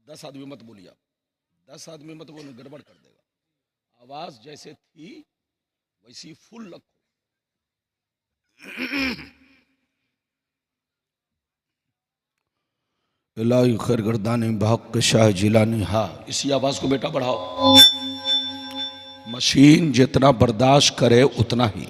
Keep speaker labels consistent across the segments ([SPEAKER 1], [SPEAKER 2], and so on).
[SPEAKER 1] 10 आदमी मत बोलिए आप, 10 आदमी मत बोलो, गड़बड़ कर देगा। आवाज जैसे थी वैसी फुल रखो। इलाही खैर गर्दानी भाग शाह जिलानी। हाँ, इसी आवाज को बेटा बढ़ाओ। मशीन जितना बर्दाश्त करे उतना ही।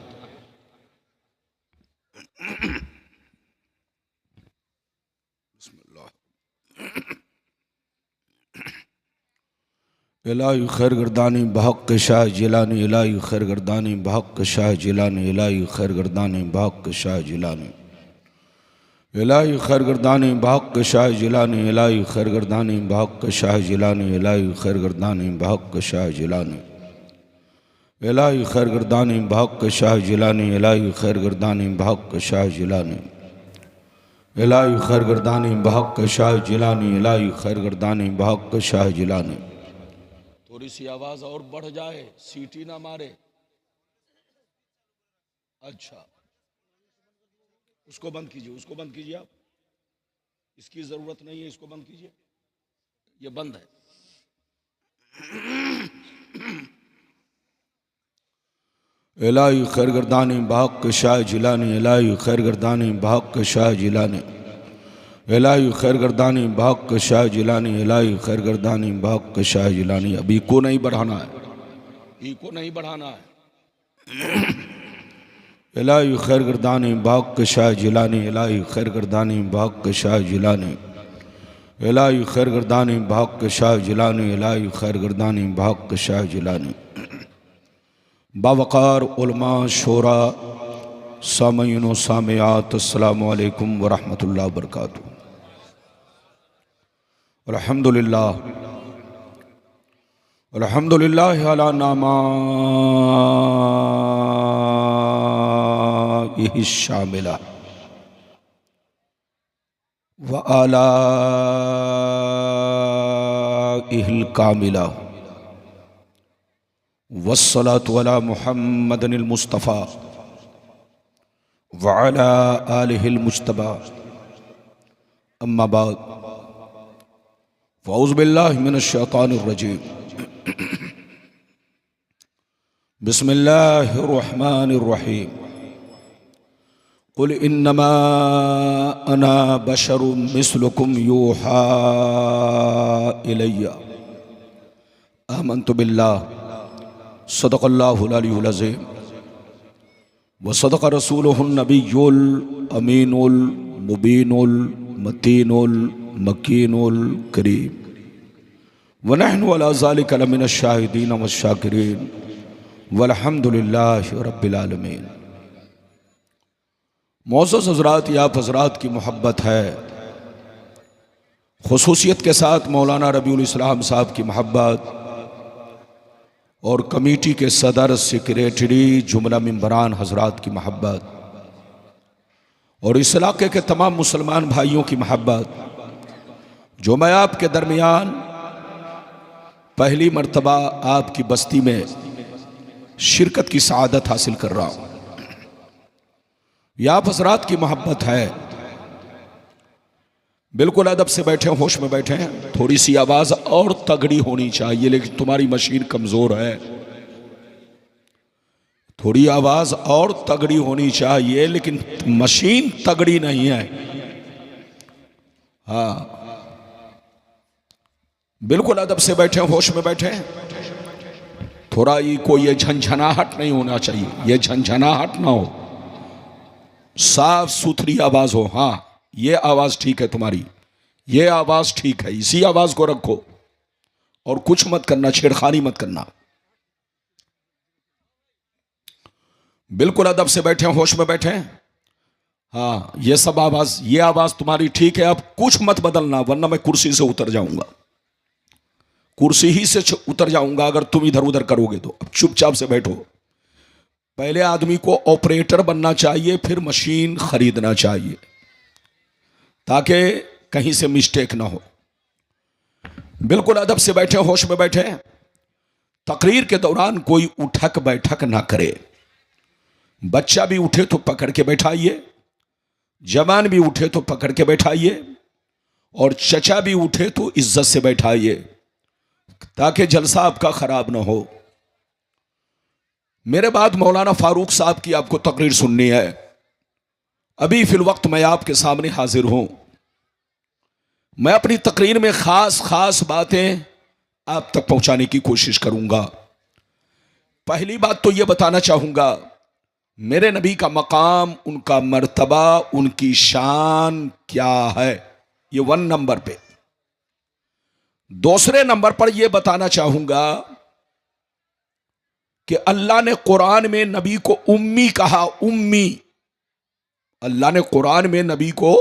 [SPEAKER 1] इलाही खैर गर्दानी भाग शाह जिलानी, इलाही खैर गर्दानी भाग शाह जिलानी, इलाही खैर गर्दानी भाग शाह जिलानी, इलाही खैर गर्दानी भाग शाह जिलानी, इलाही खैर गर्दानी भाग शाह जिलानी, इलाही खैर गर्दानी भाग शाह जिलानी, इलाही खैर गर्दानी भाग शाह जिलानी, इलाही खैर गर्दानी भाग शाह जिलानी, इलाही खैर गर्दानी भाग शाह जिलानी, इलाही खैर गर्दानी भाग शाह जिलानी। थोड़ी सी आवाज और बढ़ जाए, सीटी ना मारे। अच्छा, उसको बंद कीजिए, उसको बंद कीजिए आप, इसकी जरूरत नहीं है, इसको बंद कीजिए, ये बंद है। इलाही खैर गर्दानी भाग शाह जिलानी, इलाही खैर गर्दानी भाग शाह जिलानी, इलाही खैर गर्दानी भाग शाह जिलानी, इलाही खैर गर्दानी भाग शाह जिलानी। अभी को नहीं बढ़ाना है, को नहीं बढ़ाना है। इलाही खैर गर्दानी भाग शाह जिलानी, इलाही खैर गर्दानी भाग शाह जिलानी, इलाही खैर गर्दानी भाग शाह जिलानी, इलाही खैर गर्दानी भाग शाह जिलानी। बावकार उलमा शोरा सामईन व सामियात, अस्सलामु अलैकुम व रहमतुल्लाहि व बरकातुहू। अल्हम्दुलिल्लाह अल्हम्दुलिल्लाह अला नामाइहि शामिला व आलाइहिल कामिला वस्सलातु अला मुहम्मदिनिल मुस्तफ़ा व अला आलिहिल मुज्तबा। अम्मा बाद, फ़ौज़ु बिल्लाहि मिनश शैतानिर रजीम। बिस्मिल्लाहिर रहमानिर रहीम। कुल इन्नमा अना बशरुम मिस्लुकुम यूहा इलैया आमन्तु बिल्लाह सदक़ल्लाहुल अलीयुल अज़ीम व सदक़ रसूलुहुन नबियुल अमीनुल मुबीनुल मतीनुल मकीनुल करीम व नहनु अला ज़ालिका लमिनश शाहिदीन व शाकिरीन वल्हम्दुलिल्लाहि रब्बिल आलमीन। मोअज़्ज़ज़ हज़रात, आप हज़रात की मोहब्बत है, खुसूसियत के साथ मौलाना रबीउल इस्लाम साहब की मोहब्बत और कमेटी के सदर सेक्रेटरी जुमला मेंबरान हज़रात की मोहब्बत और इस इलाके के तमाम मुसलमान भाइयों की मोहब्बत, जो मैं आपके दरमियान पहली मर्तबा आपकी बस्ती में शिरकत की सआदत हासिल कर रहा हूँ, यह आप हज़रात की मोहब्बत है। बिल्कुल अदब से बैठे, होश में बैठे हैं। थोड़ी सी आवाज़ और तगड़ी होनी चाहिए, लेकिन तुम्हारी मशीन कमज़ोर है। थोड़ी आवाज़ और तगड़ी होनी चाहिए, लेकिन मशीन तगड़ी नहीं है। हाँ, बिल्कुल अदब से बैठे, होश में बैठे। थोड़ा ये कोई ये झंझनाहट नहीं होना चाहिए, ये झंझनाहट ना हो, साफ सुथरी आवाज़ हो। हाँ, ये आवाज़ ठीक है तुम्हारी, ये आवाज़ ठीक है, इसी आवाज़ को रखो और कुछ मत करना, छेड़खानी मत करना। बिल्कुल अदब से बैठे, होश में बैठे। हाँ, ये सब आवाज़, ये आवाज़ तुम्हारी ठीक है। अब कुछ मत बदलना, वरना मैं कुर्सी से उतर जाऊंगा, कुर्सी ही से उतर जाऊंगा अगर तुम इधर उधर करोगे तो। अब चुपचाप से बैठो। पहले आदमी को ऑपरेटर बनना चाहिए, फिर मशीन खरीदना चाहिए, ताकि कहीं से मिस्टेक ना हो। बिल्कुल अदब से बैठे, होश में बैठे। तकरीर के दौरान कोई उठक बैठक ना करे। बच्चा भी उठे तो पकड़ के बैठाइए, जवान भी उठे तो पकड़ के बैठाइए, और चचा भी उठे तो इज्जत से बैठाइए ताकि जलसा आपका खराब ना हो। मेरे बाद मौलाना फारूक साहब की आपको तकरीर सुननी है। अभी फिल वक्त मैं आपके सामने हाजिर हूं। मैं अपनी तकरीर में खास खास बातें आप तक पहुंचाने की कोशिश करूंगा। पहली बात तो यह बताना चाहूंगा, मेरे नबी का मकाम, उनका मर्तबा, उनकी शान क्या है, ये 1 नंबर पे। दूसरे नंबर पर यह बताना चाहूंगा कि अल्लाह ने कुरान में नबी को उम्मी कहा। उम्मी, अल्लाह ने कुरान में नबी को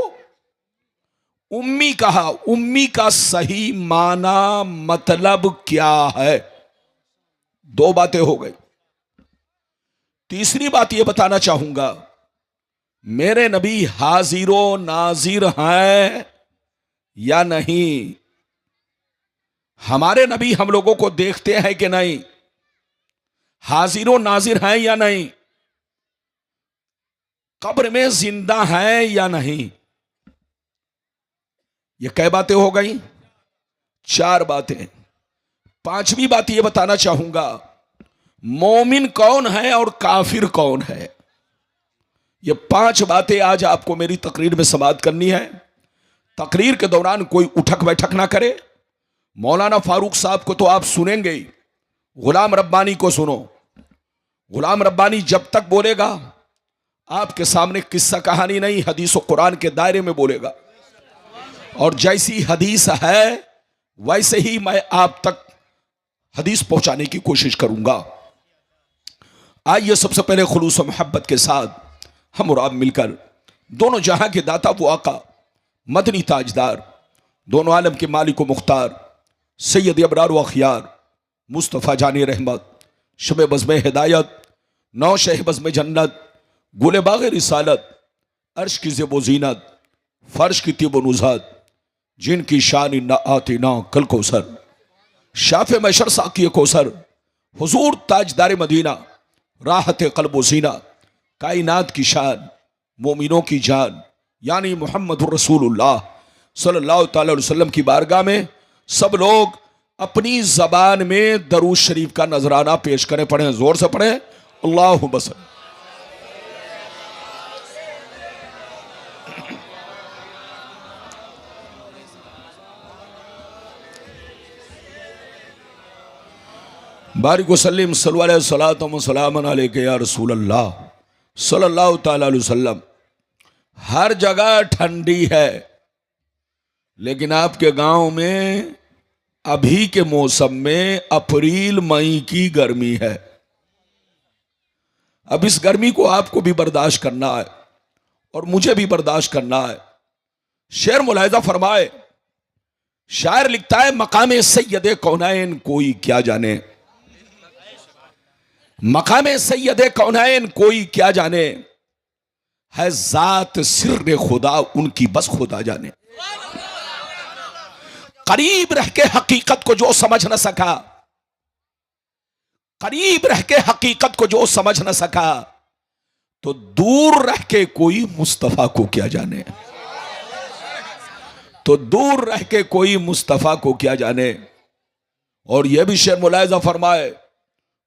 [SPEAKER 1] उम्मी कहा। उम्मी का सही माना मतलब क्या है? 2 बातें हो गई। तीसरी बात यह बताना चाहूंगा, मेरे नबी हाजिरो नाजिर हैं या नहीं? हमारे नबी हम लोगों को देखते हैं कि नहीं? हाजिरो नाजिर हैं या नहीं? कब्र में जिंदा हैं या नहीं? ये कै बातें हो गई? 4 बातें। 5वीं बात यह बताना चाहूंगा, मोमिन कौन है और काफिर कौन है। ये 5 बातें आज आपको मेरी तकरीर में समाअत करनी है। तकरीर के दौरान कोई उठक बैठक ना करे। मौलाना फारूक साहब को तो आप सुनेंगे ही, गुलाम रब्बानी को सुनो। गुलाम रब्बानी जब तक बोलेगा आपके सामने किस्सा कहानी नहीं, हदीस और कुरान के दायरे में बोलेगा। और जैसी हदीस है वैसे ही मैं आप तक हदीस पहुंचाने की कोशिश करूंगा। आइए सबसे पहले खुलूस और मोहब्बत के साथ हम और आप मिलकर दोनों जहां के दाता वो आका, मदनी ताजदार, दोनों आलम के मालिक व मुख्तार सैयद अबरार व अखियार मुस्तफ़ा जानी रहमत, शब बज़्म हिदायत, नौ शह बज़्म जन्नत, गुल बाग़ रिसालत, अर्श की ज़ेब व ज़ीनत, फ़र्श की तिब व नुज़हत, जिनकी शान न आती ना कल कौसर, शाफ़े मैशर साक़ी कौसर, हुज़ूर ताजदार मदीना, राहत क़ल्ब व सीना, कायनात की शान, मोमिनों की जान, यानी मुहम्मदुर रसूलुल्लाह सल्लल्लाहु तआला अलैहि वसल्लम की बारगाह में सब लोग अपनी ज़बान में दरूद शरीफ का नजराना पेश करें। पढ़ें, जोर से पढ़ें, अल्लाहुम्मा सल्ली। बारिक वसल्लिम सल्लल्लाहु अलैहि या रसूल अल्लाह सल्लल्लाहु तआला अलैहि वसल्लम। हर जगह ठंडी है, लेकिन आपके गांव में अभी के मौसम में अप्रैल मई की गर्मी है। अब इस गर्मी को आपको भी बर्दाश्त करना है और मुझे भी बर्दाश्त करना है। शेर मुलाहिजा फरमाए, शायर लिखता है, मकाम सैयद कौनैन कोई क्या जाने, मकाम सैयद कौनैन कोई क्या जाने, है जात सिर खुदा उनकी बस खुदा जाने। करीब रह के हकीकत को जो समझ न सका, करीब रह के हकीकत को जो समझ न सका, तो दूर रह के कोई मुस्तफा को क्या जाने, तो दूर रह के कोई मुस्तफा को क्या जाने। और यह भी शेर मुलाहिजा फरमाए,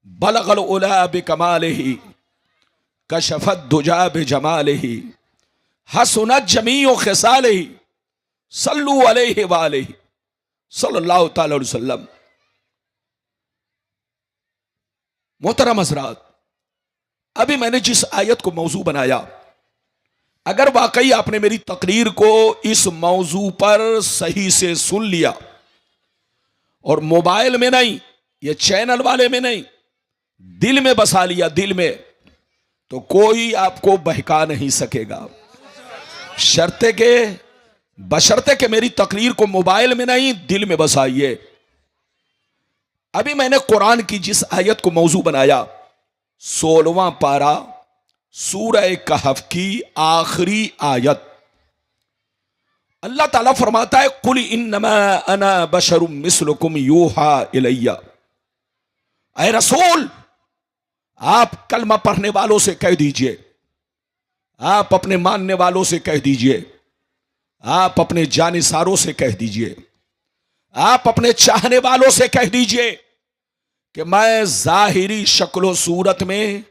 [SPEAKER 1] बलगल उला बिकमालिही कशफत दुजा बिजमालिही हसनत जमीउ खिसालिही सल्लु अलैहि व आलिही सल्लल्लाहु तआला अलैहि वसल्लम। मोहतरम हज़रात, अभी मैंने जिस आयत को मौजू बनाया, अगर वाकई आपने मेरी तकरीर को इस मौजू पर सही से सुन लिया और मोबाइल में नहीं, ये चैनल वाले में नहीं, दिल में बसा लिया, दिल में, तो कोई आपको बहका नहीं सकेगा। शर्ते के, बशर्ते के मेरी तकरीर को मोबाइल में नहीं दिल में बसाइए। अभी मैंने कुरान की जिस आयत को मौजू बनाया, 16वां पारा सूरह कहफ की आखिरी आयत, अल्लाह ताला फरमाता है, कुल इन्नमा अना बशरुम मिस्लुकुम यूहा इलैया। ऐ रसूल, आप कलमा पढ़ने वालों से कह दीजिए, आप अपने मानने वालों से कह दीजिए, आप अपने जानिसारों से कह दीजिए, आप अपने चाहने वालों से कह दीजिए कि मैं जाहिरी शक्लो सूरत में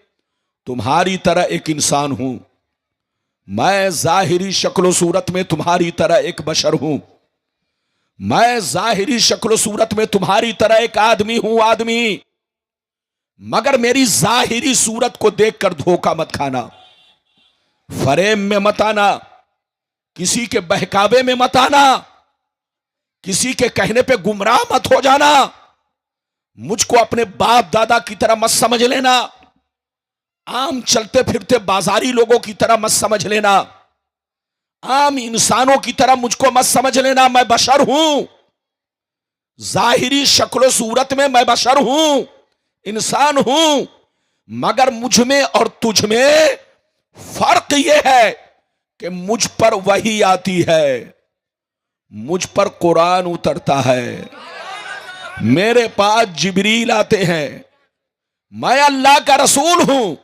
[SPEAKER 1] तुम्हारी तरह एक इंसान हूं, मैं जाहिरी शक्लो सूरत में तुम्हारी तरह एक बशर हूं, मैं जाहिरी शक्लो सूरत में तुम्हारी तरह एक आदमी हूं, आदमी, मगर मेरी जाहिरी सूरत को देखकर धोखा मत खाना, फरेब में मत आना, किसी के बहकावे में मत आना, किसी के कहने पे गुमराह मत हो जाना, मुझको अपने बाप दादा की तरह मत समझ लेना, आम चलते फिरते बाजारी लोगों की तरह मत समझ लेना, आम इंसानों की तरह मुझको मत समझ लेना। मैं बशर हूं, जाहिरी शक्ल सूरत में मैं बशर हूं, इंसान हूं, मगर मुझ में और तुझ में फर्क यह है कि मुझ पर वही आती है, मुझ पर कुरान उतरता है, मेरे पास जिब्रील आते हैं, मैं अल्लाह का रसूल हूं।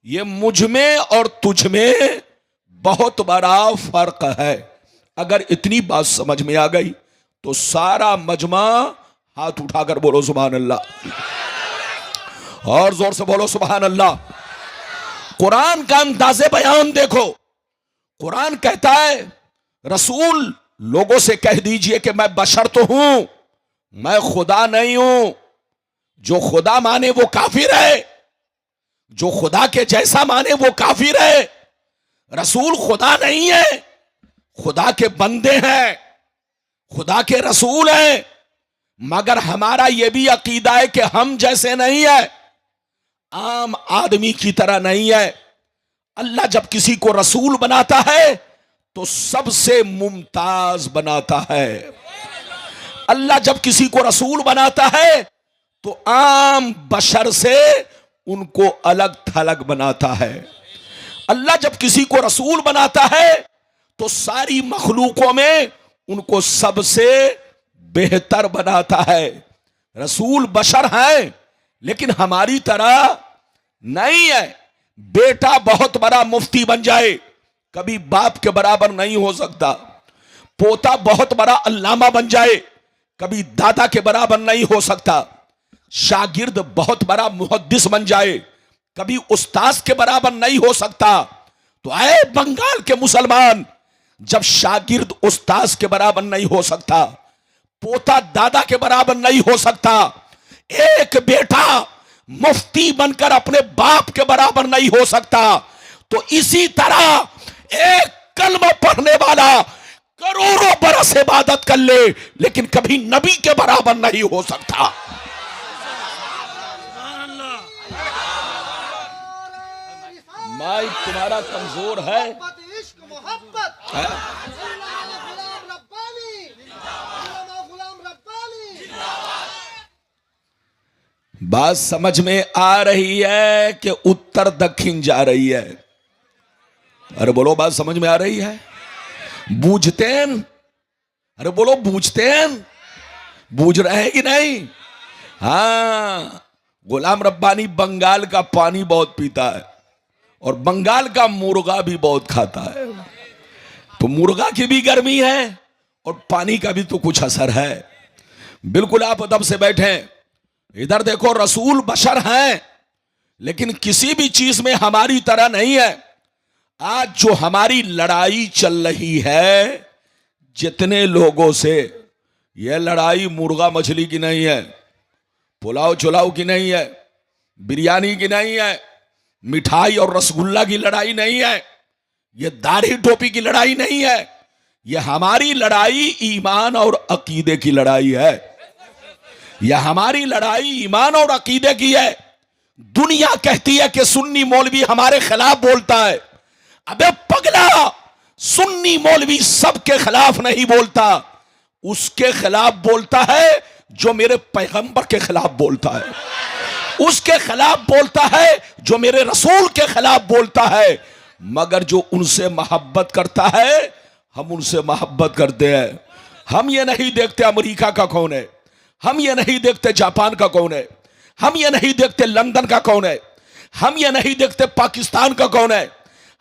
[SPEAKER 1] ये मुझ में और तुझ में बहुत बड़ा फर्क है। अगर इतनी बात समझ में आ गई तो सारा मजमा हाथ उठाकर बोलो सुभान अल्लाह, और जोर से बोलो सुभान अल्लाह। कुरान का अंदाज़े बयान देखो, कुरान कहता है रसूल लोगों से कह दीजिए कि मैं बशर तो हूं, मैं खुदा नहीं हूं। जो खुदा माने वो काफिर है, जो खुदा के जैसा माने वो काफिर है। रसूल खुदा नहीं है, खुदा के बंदे हैं, खुदा के रसूल हैं, मगर हमारा यह भी अकीदा है कि हम जैसे नहीं है, आम आदमी की तरह नहीं है। अल्लाह जब किसी को रसूल बनाता है तो सबसे मुमताज बनाता है। अल्लाह जब किसी को रसूल बनाता है तो आम बशर से उनको अलग थलग बनाता है। अल्लाह जब किसी को रसूल बनाता है तो सारी मखलूकों में उनको सबसे बेहतर बनाता है। रसूल बशर हैं लेकिन हमारी तरह नहीं है। बेटा बहुत बड़ा मुफ्ती बन जाए कभी बाप के बराबर नहीं हो सकता, पोता बहुत बड़ा अल्लामा बन जाए कभी दादा के बराबर नहीं हो सकता, शागिर्द बहुत बड़ा मुहद्दिस बन जाए कभी उस्ताद के बराबर नहीं हो सकता। तो आए बंगाल के मुसलमान, जब शागिर्द उस्ताद के बराबर नहीं हो सकता, पोता दादा के बराबर नहीं हो सकता, एक बेटा मुफ्ती बनकर अपने बाप के बराबर नहीं हो सकता, तो इसी तरह एक कलमा पढ़ने वाला करोड़ों बरस इबादत कर ले लेकिन कभी नबी के बराबर नहीं हो सकता। माइक तुम्हारा कमजोर है, बात समझ में आ रही है कि उत्तर दक्षिण जा रही है? अरे बोलो, बात समझ में आ रही है? बूझते हैं? अरे बोलो, बूझते हैं? बूझ रहे हैं कि नहीं? हाँ, गुलाम रब्बानी बंगाल का पानी बहुत पीता है और बंगाल का मुर्गा भी बहुत खाता है, तो मुर्गा की भी गर्मी है और पानी का भी तो कुछ असर है। बिल्कुल आप अदब से बैठे, इधर देखो, रसूल बशर हैं लेकिन किसी भी चीज में हमारी तरह नहीं है। आज जो हमारी लड़ाई चल रही है जितने लोगों से, यह लड़ाई मुर्गा मछली की नहीं है, पुलाव चुलाव की नहीं है, बिरयानी की नहीं है, मिठाई और रसगुल्ला की लड़ाई नहीं है, यह दाढ़ी टोपी की लड़ाई नहीं है। यह हमारी लड़ाई ईमान और अकीदे की लड़ाई है। यह हमारी लड़ाई ईमान और अकीदे की है। दुनिया कहती है कि सुन्नी मौलवी हमारे खिलाफ बोलता है। अबे पगला, सुन्नी मौलवी सबके खिलाफ नहीं बोलता, उसके खिलाफ बोलता है जो मेरे पैगंबर के खिलाफ बोलता है, उसके खिलाफ बोलता है जो मेरे रसूल के खिलाफ बोलता है। मगर जो उनसे मोहब्बत करता है हम उनसे मोहब्बत करते हैं। हम ये नहीं देखते अमेरिका का कौन है, हम ये नहीं देखते जापान का कौन है, हम ये नहीं देखते लंदन का कौन है, हम ये नहीं देखते पाकिस्तान का कौन है,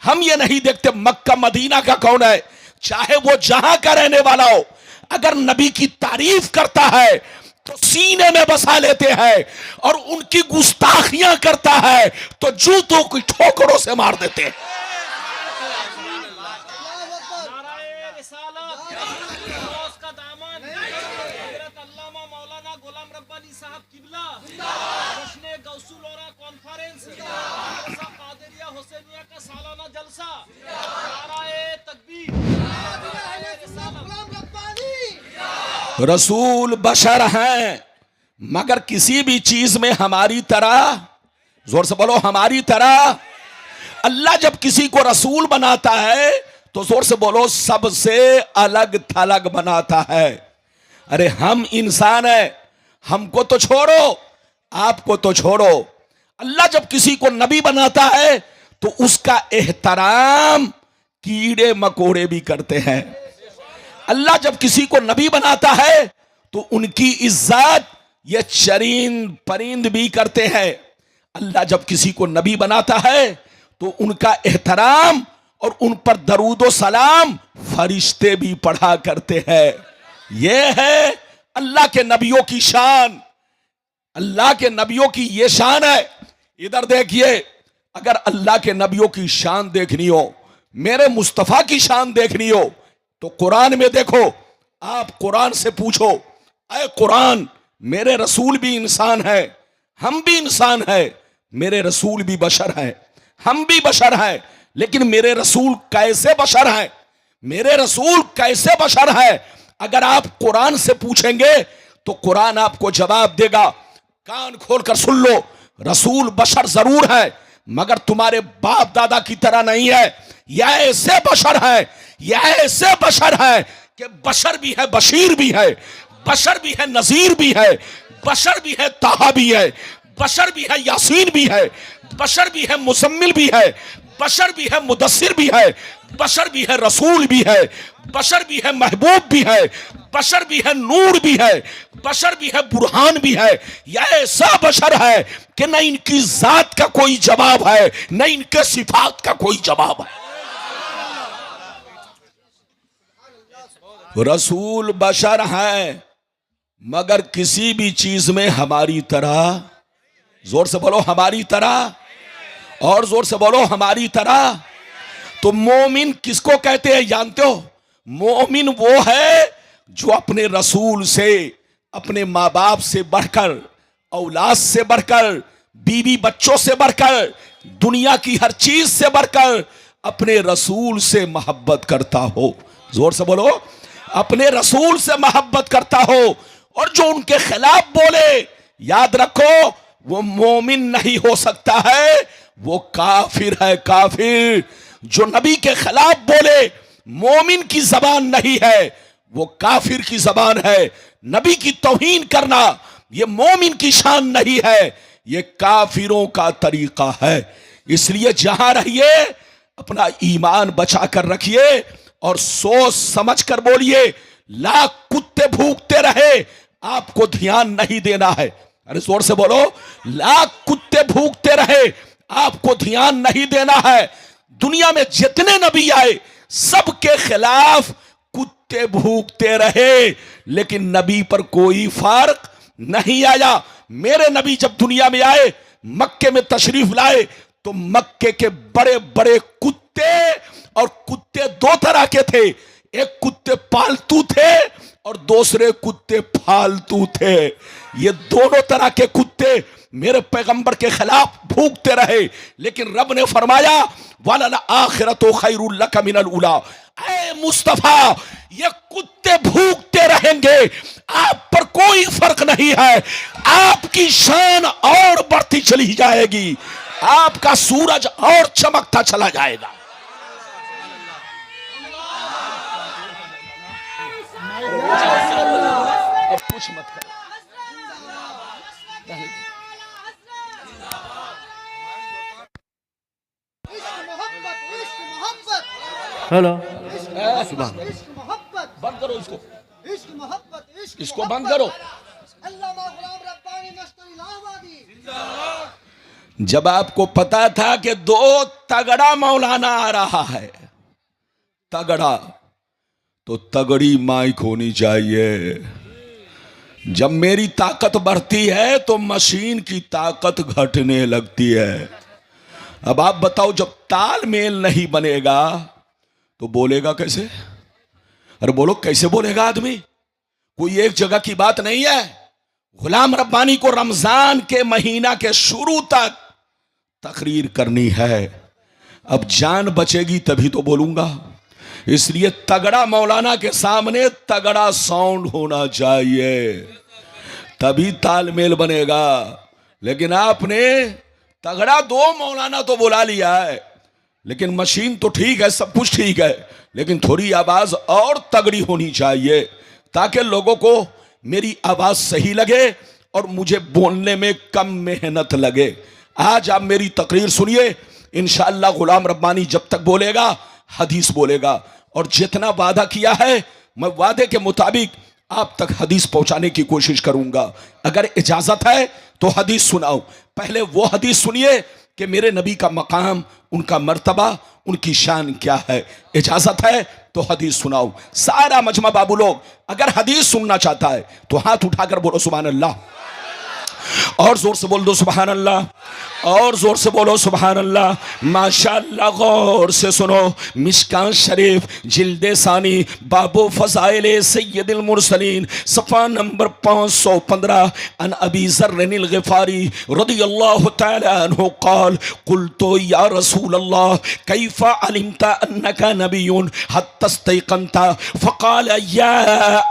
[SPEAKER 1] हम ये नहीं देखते मक्का मदीना का कौन है। चाहे वो जहां का रहने वाला हो, अगर नबी की तारीफ करता है तो सीने में बसा लेते हैं, और उनकी गुस्ताखियां करता है तो जूतों की ठोकरों से मार देते हैं। रसूल बशर हैं, मगर किसी भी चीज में हमारी तरह, जोर से बोलो हमारी तरह। अल्लाह जब किसी को रसूल बनाता है तो जोर से बोलो सबसे अलग थलग बनाता है। अरे हम इंसान हैं, हमको तो छोड़ो, आपको तो छोड़ो। अल्लाह जब किसी को नबी बनाता है तो उसका एहतराम कीड़े मकोड़े भी करते हैं। अल्लाह जब किसी को नबी बनाता है तो उनकी इज्जत ये चरिंद परिंद भी करते हैं। अल्लाह जब किसी को नबी बनाता है तो उनका एहतराम और उन पर दरूदो सलाम फरिश्ते भी पढ़ा करते हैं। यह है अल्लाह के नबियों की शान। अल्लाह के नबियों की यह शान है। इधर देखिए, अगर अल्लाह के नबियों की शान देखनी हो, मेरे मुस्तफा की शान देखनी हो, तो कुरान में देखो। आप कुरान से पूछो, अरे कुरान, मेरे रसूल भी इंसान है, हम भी इंसान है, मेरे रसूल भी बशर हैं, हम भी बशर हैं, लेकिन मेरे रसूल कैसे बशर हैं, मेरे रसूल कैसे बशर हैं? अगर आप कुरान से पूछेंगे तो कुरान आपको जवाब देगा। कान खोलकर सुन लो, रसूल बशर जरूर है, मगर तुम्हारे बाप दादा की तरह नहीं है। यह ऐसे बशर है, यह ऐसे बशर है कि बशर भी है, बशीर भी है, बशर भी है, नजीर भी है, बशर भी है, ताहा भी है, बशर भी है, यासीन भी है, बशर भी है, मुजम्मिल भी है, बशर भी है, मुदस्सिर भी है, बशर भी है, रसूल भी है, बशर भी है, महबूब भी है, बशर भी है, नूर भी है, बशर भी है, बुरहान भी है। यह ऐसा बशर है कि न इनकी जात का कोई जवाब है, न इनके सिफात का कोई जवाब है। रसूल बशर हैं, मगर किसी भी चीज में हमारी तरह, जोर से बोलो हमारी तरह, और जोर से बोलो हमारी तरह। तो मोमिन किसको कहते हैं जानते हो? मोमिन वो है जो अपने रसूल से, अपने माँ बाप से बढ़कर, औलाद से बढ़कर, बीवी बच्चों से बढ़कर, दुनिया की हर चीज से बढ़कर अपने रसूल से मोहब्बत करता हो। जोर से बोलो, अपने रसूल से मोहब्बत करता हो। और जो उनके खिलाफ बोले, याद रखो, वो मोमिन नहीं हो सकता है, वो काफिर है, काफिर। जो नबी के खिलाफ बोले, मोमिन की जबान नहीं है, वो काफिर की जबान है। नबी की तौहीन करना ये मोमिन की शान नहीं है, ये काफिरों का तरीका है। इसलिए जहां रहिए अपना ईमान बचा कर रखिए और सोच समझ कर बोलिए। लाख कुत्ते भूखते रहे, आपको ध्यान नहीं देना है। अरे जोर से बोलो, लाख कुत्ते भूखते रहे, आपको ध्यान नहीं देना है। दुनिया में जितने नबी आए सबके खिलाफ कुत्ते भूखते रहे, लेकिन नबी पर कोई फर्क नहीं आया। मेरे नबी जब दुनिया में आए, मक्के में तशरीफ लाए, तो मक्के के बड़े बड़े कुत्ते, और कुत्ते दो तरह के थे, एक कुत्ते पालतू थे और दूसरे कुत्ते फालतू थे। ये दोनों तरह के कुत्ते मेरे पैगंबर के खिलाफ भूखते रहे, लेकिन रब ने फरमाया वलल आखिरतु खैरुल लक मिनल उला। ऐ मुस्तफा, ये कुत्ते भूखते रहेंगे, आप पर कोई फर्क नहीं है। आपकी शान और बढ़ती चली जाएगी, आपका सूरज और चमकता चला जाएगा। अब कुछ मत करो।
[SPEAKER 2] हेलो,
[SPEAKER 1] बंद करो इसको, इसको बंद करो। जब आपको पता था कि दो तगड़ा मौलाना आ रहा है, तगड़ा, तो तगड़ी माइक होनी चाहिए। जब मेरी ताकत बढ़ती है तो मशीन की ताकत घटने लगती है। अब आप बताओ, जब तालमेल नहीं बनेगा तो बोलेगा कैसे? अरे बोलो, कैसे बोलेगा आदमी? कोई एक जगह की बात नहीं है। गुलाम रब्बानी को रमजान के महीना के शुरू तक तकरीर करनी है। अब जान बचेगी तभी तो बोलूंगा। इसलिए तगड़ा मौलाना के सामने तगड़ा साउंड होना चाहिए, तभी तालमेल बनेगा। लेकिन आपने तगड़ा दो मौलाना तो बुला लिया है, लेकिन मशीन तो ठीक है, सब कुछ ठीक है, लेकिन थोड़ी आवाज और तगड़ी होनी चाहिए ताकि लोगों को मेरी आवाज सही लगे और मुझे बोलने में कम मेहनत लगे। आज आप मेरी तकरीर सुनिए, इंशाअल्लाह गुलाम रब्बानी जब तक बोलेगा हदीस बोलेगा, और जितना वादा किया है मैं वादे के मुताबिक आप तक हदीस पहुंचाने की कोशिश करूंगा। अगर इजाजत है तो हदीस सुनाओ। पहले वो हदीस सुनिए कि मेरे नबी का मकाम, उनका मर्तबा, उनकी शान क्या है। इजाजत है तो हदीस सुनाओ। सारा मजमा बाबू लोग अगर हदीस सुनना चाहता है तो हाथ उठाकर बोलो सुभान अल्लाह, और जोर से बोल दो सुभान अल्लाह, और जोर से बोलो सुभान अल्लाह। माशाअल्लाह, गौर से सुनो। मिशकात शरीफ जिल्दे सानी बाबू फज़ाइले सय्यदुल मुरसलीन सफ़ा नंबर 515 अन अबी ज़र्रिल ग़िफ़ारी रज़ियल्लाहु तआला अन्हु क़ाल क़ुल्तु या रसूल अल्लाह कैफ़ा अलिमता अन्नका नबियुन हत्ता इस्तयक़नता फ़क़ाल या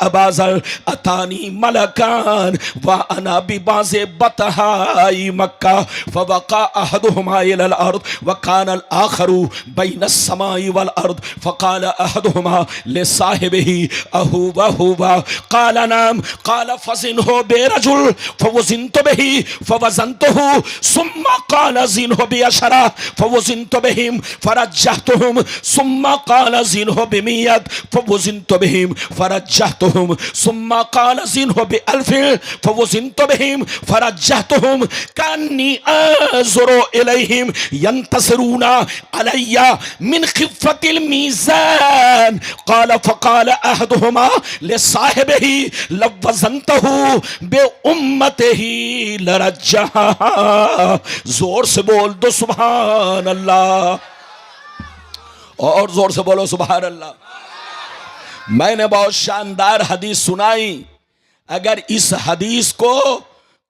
[SPEAKER 1] अबा ज़र अतानी मलकान व अना बिबाज़ि बतहाई मक्का फवक़ा अहदुहुमा इलल अर्द व कानल आखरु बैनस समाई वल अर्द फ़क़ाल अहदुहुमा लिसाहिबिही अहु व हुवा क़ाल नाम क़ाल फ़ज़िनहु बिरजुल फ़वज़िनतु बिही फ़वज़नतुहु सुम्मा क़ाल ज़िनहु बिअशरा फ़वज़िनतु बिहिम फ़रज्जहतुहुम सुम्मा क़ाल ज़िनहु बिमियत फ़वज़िनतु बिहिम फ़रज्जहतुहुम सुम्मा क़ाल ज़िनहु बिअल्फ़िन फ़वज़िनतु बिहिम फ़रज्जहतुहुम कान्नी अज़ुरु इलैहिम यंतसिरूना अलैया मिन ख़िफ़्फ़तिल मीज़ान क़ाल फ़क़ाल अहदुहुमा लिसाहिबिही लवज़नतहु बिउम्मतिही लरज्जहा। जोर से बोल दो सुभान अल्लाह, और जोर से बोलो सुभान अल्लाह। मैंने बहुत शानदार हदीस सुनाई। अगर इस हदीस को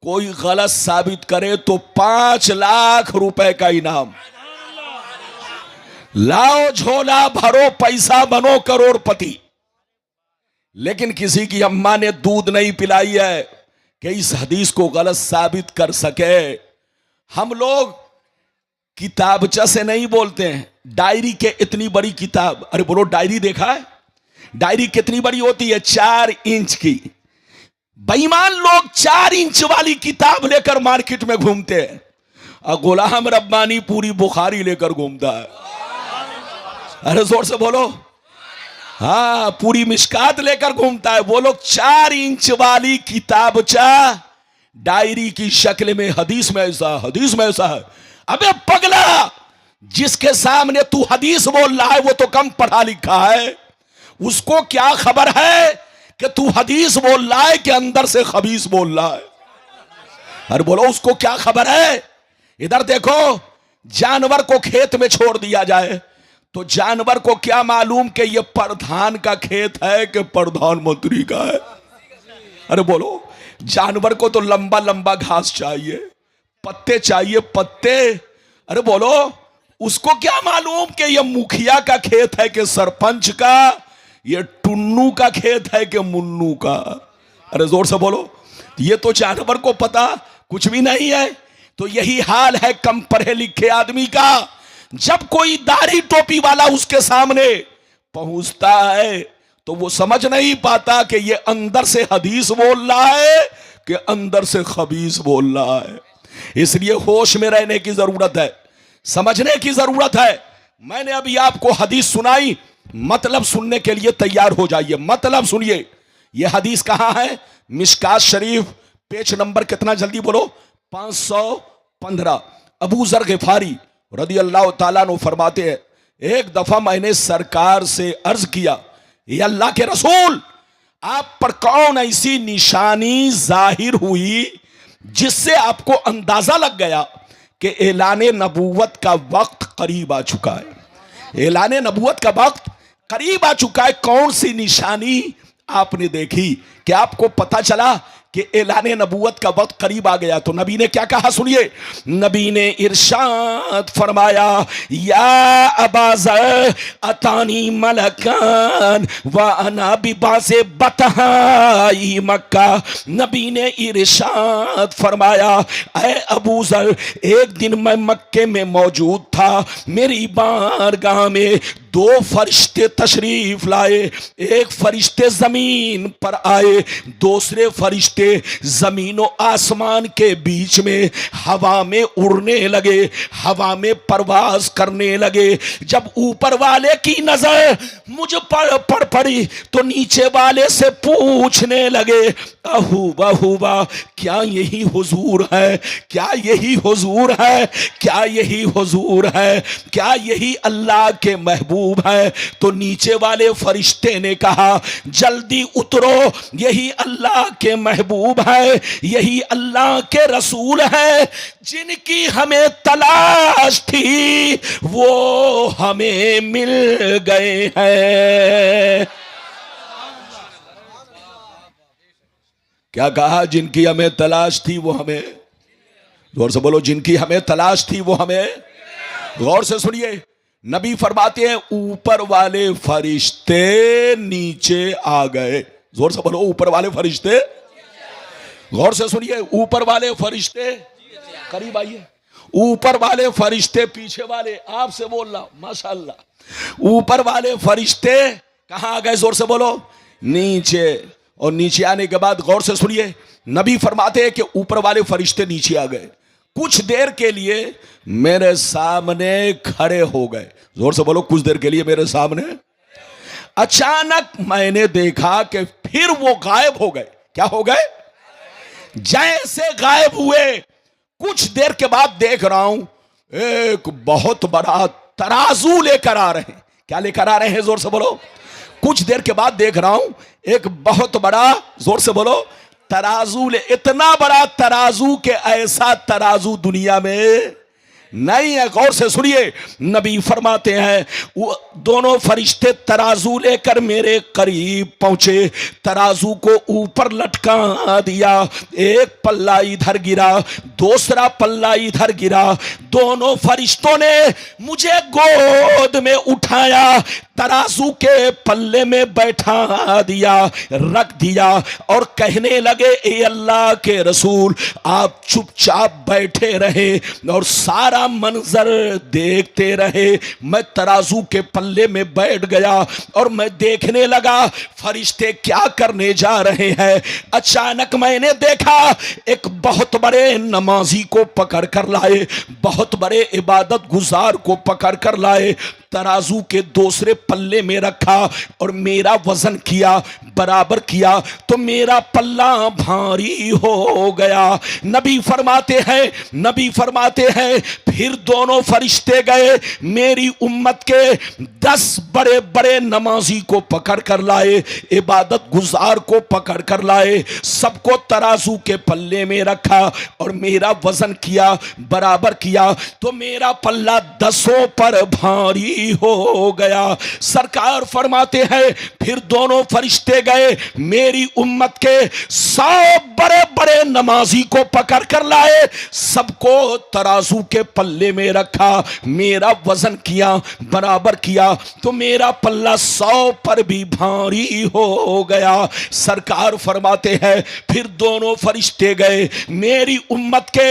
[SPEAKER 1] कोई गलत साबित करे तो 5 लाख रुपए का इनाम। लाओ झोला भरो, पैसा बनो करोड़पति। लेकिन किसी की अम्मा ने दूध नहीं पिलाई है कि इस हदीस को गलत साबित कर सके। हम लोग किताबचा से नहीं बोलते हैं, डायरी के इतनी बड़ी किताब। अरे बोलो, डायरी देखा है? डायरी कितनी बड़ी होती है? 4 इंच की। बेईमान लोग 4 इंच वाली किताब लेकर मार्केट में घूमते हैं, और गुलाम रब्बानी पूरी बुखारी लेकर घूमता है। अरे जोर से बोलो, हाँ, पूरी मिशकात लेकर घूमता है। वो लोग 4 इंच वाली किताबचा डायरी की शक्ल में, हदीस में ऐसा, हदीस में ऐसा है। अबे पगला, जिसके सामने तू हदीस बोल रहा है वो तो कम पढ़ा लिखा है। उसको क्या खबर है कि तू हदीस बोल रहा है कि अंदर से खबीस बोल रहा है? अरे बोलो, उसको क्या खबर है? इधर देखो, जानवर को खेत में छोड़ दिया जाए तो जानवर को क्या मालूम कि यह प्रधान का खेत है कि प्रधानमंत्री का है? अरे बोलो, जानवर को तो लंबा लंबा घास चाहिए, पत्ते चाहिए, पत्ते। अरे बोलो, उसको क्या मालूम कि यह मुखिया का खेत है कि सरपंच का, ये टुन्नू का खेत है कि मुन्नू का? अरे जोर से बोलो, ये तो जानवर को पता कुछ भी नहीं है। तो यही हाल है कम पढ़े लिखे आदमी का। जब कोई दाढ़ी टोपी वाला उसके सामने पहुंचता है तो वो समझ नहीं पाता कि ये अंदर से हदीस बोल रहा है कि अंदर से खबीस बोल रहा है। इसलिए होश में रहने की जरूरत है, समझने की जरूरत है। मैंने अभी आपको हदीस सुनाई, मतलब सुनने के लिए तैयार हो जाइए। मतलब सुनिए, यह हदीस कहां है? मिशकात शरीफ, पेज नंबर कितना? जल्दी बोलो। 515। अबू ज़र ग़िफ़ारी रज़ियल्लाहु ताला अन्हु फरमाते हैं, एक दफा मैंने सरकार से अर्ज किया, ये अल्लाह के रसूल, आप पर कौन ऐसी निशानी जाहिर हुई जिससे आपको अंदाजा लग गया कि ऐलाने नबूवत का वक्त करीब आ चुका है। ऐलाने नबूवत का वक्त करीब आ चुका है। कौन सी निशानी आपने देखी कि आपको पता चला कि ऐलाने नबूवत का वक्त करीब आ गया? तो नबी ने क्या कहा सुनिए। नबी ने इरशाद फरमाया, या अबा ज़र अतानी मलकान व अना बिबासे बतहाई मक्का। नबी ने इरशाद फरमाया, ऐ अबू ज़र, एक दिन मैं मक्के में मौजूद था, मेरी बारगाह में दो फरिश्ते तशरीफ लाए। एक फरिश्ते जमीन पर आए, दूसरे फरिश्ते जमीन और आसमान के बीच में हवा में उड़ने लगे, हवा में परवाज करने लगे। जब ऊपर वाले की नजर मुझ पर पड़ पड़ी तो नीचे वाले से पूछने लगे, अहूबा, क्या यही हुजूर है? क्या यही हुजूर है? क्या यही हुजूर है? क्या यही अल्लाह के महबूब है? तो नीचे वाले फरिश्ते ने कहा, जल्दी उतरो, यही अल्लाह के महबूब है, यही अल्लाह के रसूल है, जिनकी हमें तलाश थी वो हमें मिल गए हैं। क्या कहा? जिनकी हमें तलाश थी वो हमें, जोर से बोलो, जिनकी हमें तलाश थी वो हमें। गौर से सुनिए, नबी फरमाते हैं ऊपर वाले फरिश्ते नीचे आ गए। जोर से बोलो, ऊपर वाले फरिश्ते। गौर से सुनिए, ऊपर वाले फरिश्ते करीब आइए, ऊपर वाले फरिश्ते पीछे वाले, आपसे बोल रहा हूं, माशाअल्लाह। ऊपर वाले फरिश्ते कहां आ गए? जोर से बोलो, नीचे। और नीचे आने के बाद गौर से सुनिए, नबी फरमाते हैं कि ऊपर वाले फरिश्ते नीचे आ गए, कुछ देर के लिए मेरे सामने खड़े हो गए। जोर से बोलो, कुछ देर के लिए मेरे सामने। अचानक मैंने देखा कि फिर वो गायब हो गए। क्या हो गए? जैसे गायब हुए, कुछ देर के बाद देख रहा हूं एक बहुत बड़ा तराजू लेकर आ रहे हैं। क्या लेकर आ रहे हैं? जोर से बोलो। कुछ देर के बाद देख रहा हूं एक बहुत बड़ा, जोर से बोलो, तराजू ले। इतना बड़ा तराजू के ऐसा तराजू दुनिया में नहीं है। गौर से सुनिए, नबी फरमाते हैं वो दोनों फरिश्ते तराजू लेकर मेरे करीब पहुंचे, तराजू को ऊपर लटका दिया। एक पल्ला इधर गिरा, दूसरा पल्ला इधर गिरा। दोनों फरिश्तों ने मुझे गोद में उठाया, तराजू के पल्ले में बैठा दिया, रख दिया और कहने लगे, ए अल्लाह के रसूल, आप चुपचाप बैठे रहे और सारा मंजर देखते रहे। मैं तराजू के पल्ले में बैठ गया और मैं देखने लगा फरिश्ते क्या करने जा रहे हैं। अचानक मैंने देखा एक बहुत बड़े नमाजी को पकड़ कर लाए, बहुत बड़े इबादत गुजार को पकड़ कर लाए, तराजू के दूसरे पल्ले में रखा और मेरा वजन किया, बराबर किया तो मेरा पल्ला भारी हो गया। नबी फरमाते हैं फिर दोनों फरिश्ते गए, मेरी उम्मत के 10 बड़े बड़े नमाजी को पकड़ कर लाए, इबादत गुजार को पकड़ कर लाए, सबको तराजू के पल्ले में रखा और मेरा वजन किया, बराबर किया तो मेरा पल्ला 10 पर भारी हो गया। सरकार फरमाते हैं फिर दोनों फरिश्ते गए, मेरी उम्मत के 100 बड़े बड़े नमाजी को पकड़ कर लाए, सबको तराजू के पल्ले में रखा, मेरा वजन किया, बराबर किया तो मेरा पल्ला 100 पर भी भारी हो गया। सरकार फरमाते हैं फिर दोनों फरिश्ते गए, मेरी उम्मत के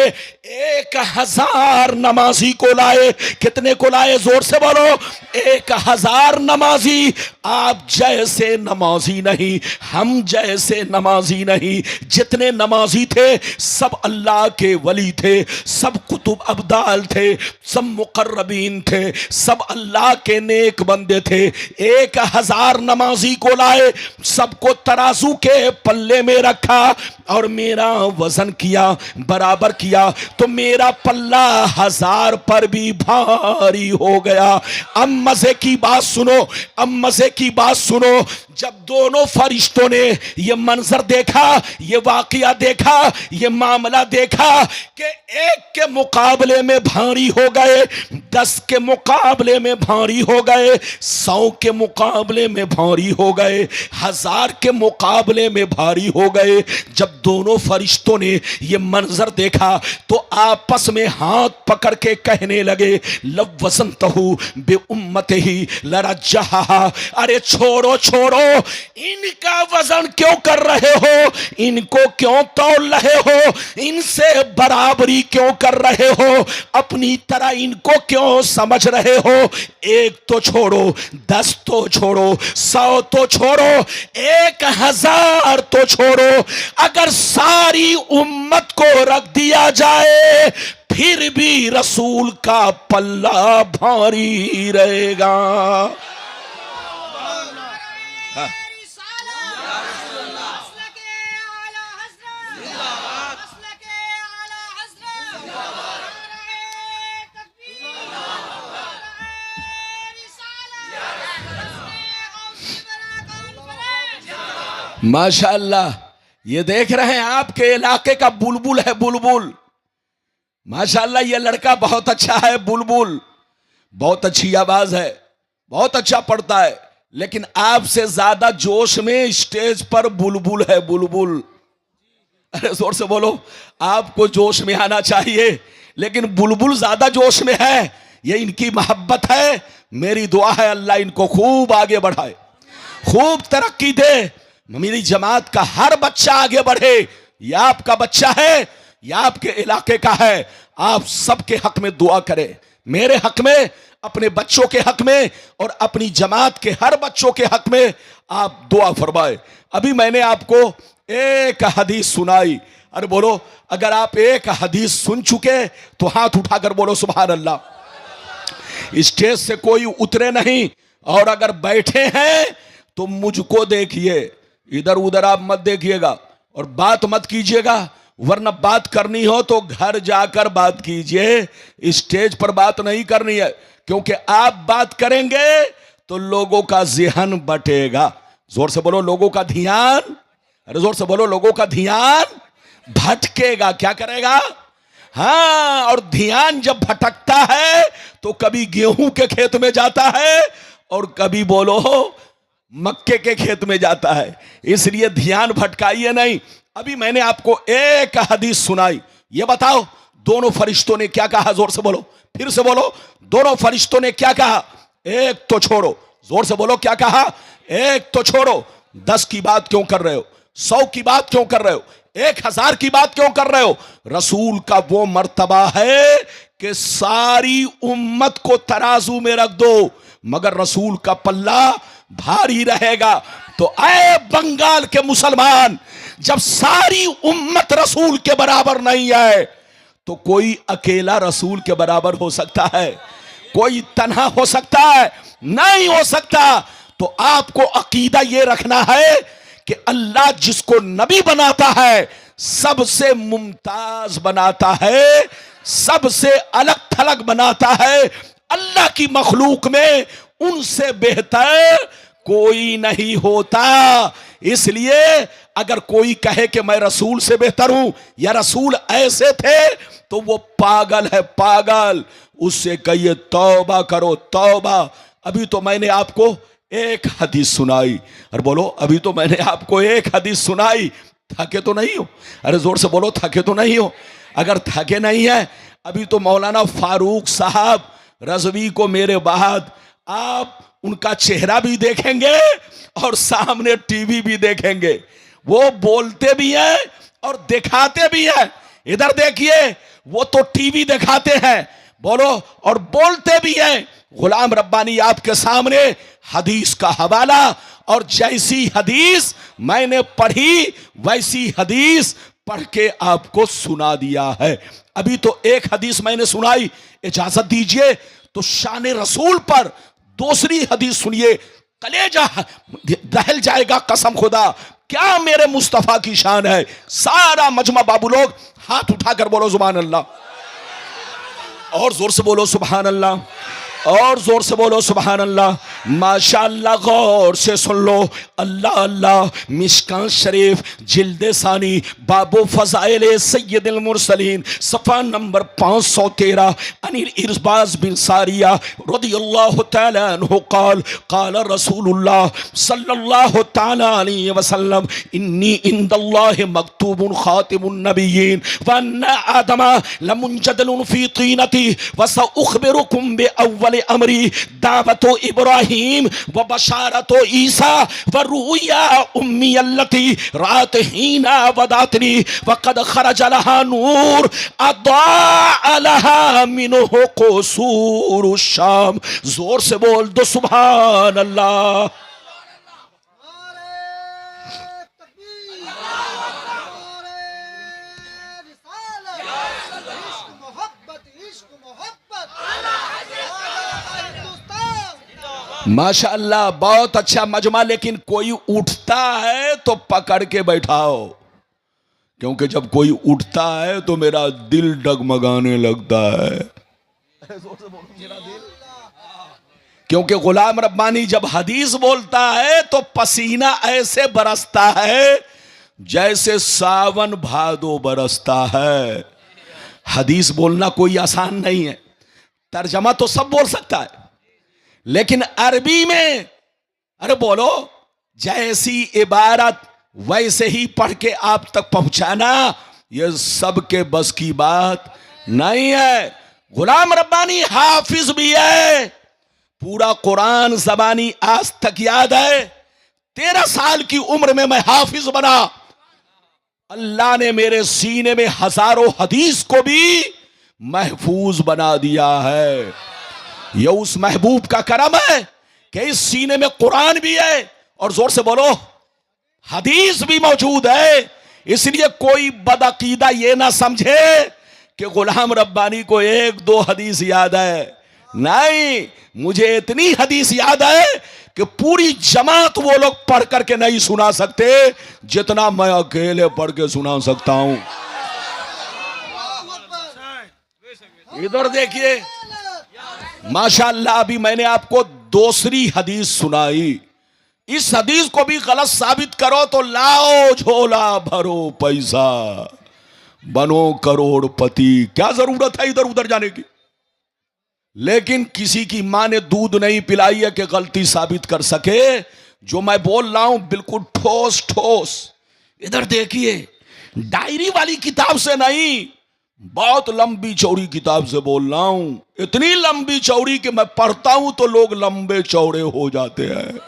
[SPEAKER 1] 1000 नमाजी को लाए। कितने को लाए? जोर से बोलो, 1000 नमाजी। आप जैसे नमाजी नहीं, हम जैसे नमाजी नहीं, जितने नमाजी थे सब अल्लाह के वली थे, सब कुतुब अब्दाल थे, सब मुकर्रबीन थे, सब अल्लाह के नेक बंदे थे। 1000 नमाजी को लाए, सबको तराजू के पल्ले में रखा और मेरा वजन किया, बराबर किया तो मेरा पल्ला 1000 पर भी भारी हो गया। अब मजे की बात सुनो, अब मजे की बात सुनो। जब दोनों फरिश्तों ने ये मंजर देखा, ये वाकया देखा, ये मामला देखा कि एक के मुकाबले में भारी हो गए, 10 के मुकाबले में भारी हो गए, 100 के मुकाबले में भारी हो गए, 1000 के मुकाबले में भारी हो गए। जब दोनों फरिश्तों ने ये मंजर देखा तो आपस में हाथ पकड़ के कहने लगे, लव वसंतहु बे उम्मत ही लरज्जहा, अरे छोड़ो छोड़ो, इनका वजन क्यों कर रहे हो, इनको क्यों तौल रहे हो, इनसे बराबरी क्यों कर रहे हो, अपनी तरह इनको क्यों समझ रहे हो। एक तो छोड़ो, 10 तो छोड़ो, 100 तो छोड़ो, 1000 तो छोड़ो, अगर सारी उम्मत को रख दिया जाए फिर भी रसूल का पल्ला भारी रहेगा। माशाअल्लाह, ये देख रहे हैं आपके इलाके का बुलबुल है, बुलबुल। माशाअल्लाह, ये लड़का बहुत अच्छा है, बुलबुल, बहुत अच्छी आवाज है, बहुत अच्छा पढ़ता है, लेकिन आपसे ज्यादा जोश में स्टेज पर बुलबुल है, बुलबुल। अरे जोर से बोलो, आपको जोश में आना चाहिए, लेकिन बुलबुल ज्यादा जोश में है। ये इनकी मोहब्बत है। मेरी दुआ है अल्लाह इनको खूब आगे बढ़ाए, खूब तरक्की दे, मेरी जमात का हर बच्चा आगे बढ़े। यह आपका बच्चा है, यह आपके इलाके का है। आप सबके हक में दुआ करें, मेरे हक में, अपने बच्चों के हक में और अपनी जमात के हर बच्चों के हक में आप दुआ फरमाए। अभी मैंने आपको एक हदीस सुनाई। अरे बोलो, अगर आप एक हदीस सुन चुके तो हाथ उठाकर बोलो सुभान अल्लाह। स्टेज से कोई उतरे नहीं, और अगर बैठे हैं तो मुझको देखिए, इधर उधर आप मत देखिएगा और बात मत कीजिएगा, वरना बात करनी हो तो घर जाकर बात कीजिए। स्टेज पर बात नहीं करनी है, क्योंकि आप बात करेंगे तो लोगों का ज़हन बटेगा। जोर से बोलो, लोगों का ध्यान, अरे जोर से बोलो, लोगों का ध्यान भटकेगा। क्या करेगा? हाँ, और ध्यान जब भटकता है तो कभी गेहूं के खेत में जाता है और कभी बोलो मक्के के खेत में जाता है। इसलिए ध्यान भटकाइए नहीं। अभी मैंने आपको एक हदीस सुनाई, ये बताओ दोनों फरिश्तों ने क्या कहा? जोर से बोलो, फिर से बोलो, दोनों फरिश्तों ने क्या कहा? एक तो छोड़ो। जोर से बोलो, क्या कहा? एक तो छोड़ो। 10 की बात क्यों कर रहे हो? 100 की बात क्यों कर रहे हो? 1000 की बात क्यों कर रहे हो? रसूल का वो मर्तबा है कि सारी उम्मत को तराजू में रख दो, मगर रसूल का पल्ला भारी रहेगा। तो ऐ बंगाल के मुसलमान, जब सारी उम्मत रसूल के बराबर नहीं है तो कोई अकेला रसूल के बराबर हो सकता है? कोई तन्हा हो सकता है? नहीं हो सकता। तो आपको अकीदा ये रखना है कि अल्लाह जिसको नबी बनाता है सबसे मुमताज बनाता है, सबसे अलग थलग बनाता है। अल्लाह की मखलूक में उनसे बेहतर कोई नहीं होता। इसलिए अगर कोई कहे कि मैं रसूल से बेहतर हूं या रसूल ऐसे थे तो वो पागल है, पागल। उससे कहिए तौबा करो, तौबा। अभी तो मैंने आपको एक हदीस सुनाई, और बोलो, अभी तो मैंने आपको एक हदीस सुनाई। थके तो नहीं हो? अरे जोर से बोलो, थके तो नहीं हो? अगर थके नहीं है, अभी तो मौलाना फारूक साहब रज़वी को मेरे बाद आप उनका चेहरा भी देखेंगे और सामने टीवी भी देखेंगे। वो बोलते भी हैं और दिखाते भी हैं। इधर देखिए, वो तो टीवी दिखाते हैं, बोलो, और बोलते भी हैं। गुलाम रब्बानी आपके सामने हदीस का हवाला, और जैसी हदीस मैंने पढ़ी वैसी हदीस पढ़ के आपको सुना दिया है। अभी तो एक हदीस मैंने सुनाई, इजाजत दीजिए तो शान रसूल पर दूसरी हदीस सुनिए, कलेजा दहल जाएगा। कसम खुदा, क्या मेरे मुस्तफा की शान है। सारा मजमा बाबू लोग हाथ उठाकर बोलो सुभान अल्लाह, और जोर से बोलो सुभान अल्लाह, और जोर से बोलो सुभान अल्लाह। माशाअल्लाह, गौर से सुन लो। अल्लाह अल्लाह, मिशकात शरीफ जिल्द सानी बाबो फज़ाइल सय्यदुल मुरसलीन सफ़ा नंबर 513 अनिल इरबाज बिन सारिया रदियल्लाहु तआला अन्हु क़ाल क़ाल रसूलुल्लाह सल्लल्लाहु तआला अलैहि वसल्लम इन्नी इंदल्लाहि मक्तूबुन खातिमुन नबिय्यीन व अन्ना आदमा लमुनजदलुन फी तीनती व सउख़बिरुकुम बि अव्वल अमरी दावतो इब्राहीम व बशारतो ईसा व रुया उम्मी अल्लती रात हीना वदातनी व कद खरज लहा नूर अदा लहा मिनहु क़ुसूर शाम। जोर से बोल दो सुभान अल्लाह। माशाअल्लाह, बहुत अच्छा मजमा। लेकिन कोई उठता है तो पकड़ के बैठाओ, क्योंकि जब कोई उठता है तो मेरा दिल डगमगाने लगता है। क्योंकि गुलाम रब्बानी जब हदीस बोलता है तो पसीना ऐसे बरसता है जैसे सावन भादो बरसता है। हदीस बोलना कोई आसान नहीं है। तर्जमा तो सब बोल सकता है, लेकिन अरबी में अरे बोलो, जैसी इबारत वैसे ही पढ़ के आप तक पहुंचाना ये सबके बस की बात नहीं है। गुलाम रब्बानी हाफिज भी है, पूरा कुरान ज़बानी आज तक याद है। 13 साल की उम्र में मैं हाफिज बना। अल्लाह ने मेरे सीने में हजारों हदीस को भी महफूज बना दिया है। यह उस महबूब का करम है कि इस सीने में कुरान भी है और जोर से बोलो हदीस भी मौजूद है। इसलिए कोई बदअकीदा ये ना समझे कि गुलाम रब्बानी को 1-2 हदीस याद है। नहीं, मुझे इतनी हदीस याद है कि पूरी जमात वो लोग पढ़ करके नहीं सुना सकते जितना मैं अकेले पढ़ के सुना सकता हूं। इधर देखिए, माशाअल्लाह, अभी मैंने आपको दूसरी हदीस सुनाई। इस हदीस को भी गलत साबित करो तो लाओ झोला भरो पैसा बनो करोड़पति। क्या जरूरत है इधर उधर जाने की। लेकिन किसी की मां ने दूध नहीं पिलाई है कि गलती साबित कर सके। जो मैं बोल रहा हूं बिल्कुल ठोस ठोस। इधर देखिए, डायरी वाली किताब से नहीं, बहुत लंबी चौड़ी किताब से बोल रहा हूं। इतनी लंबी चौड़ी कि मैं पढ़ता हूं तो लोग लंबे चौड़े हो जाते हैं।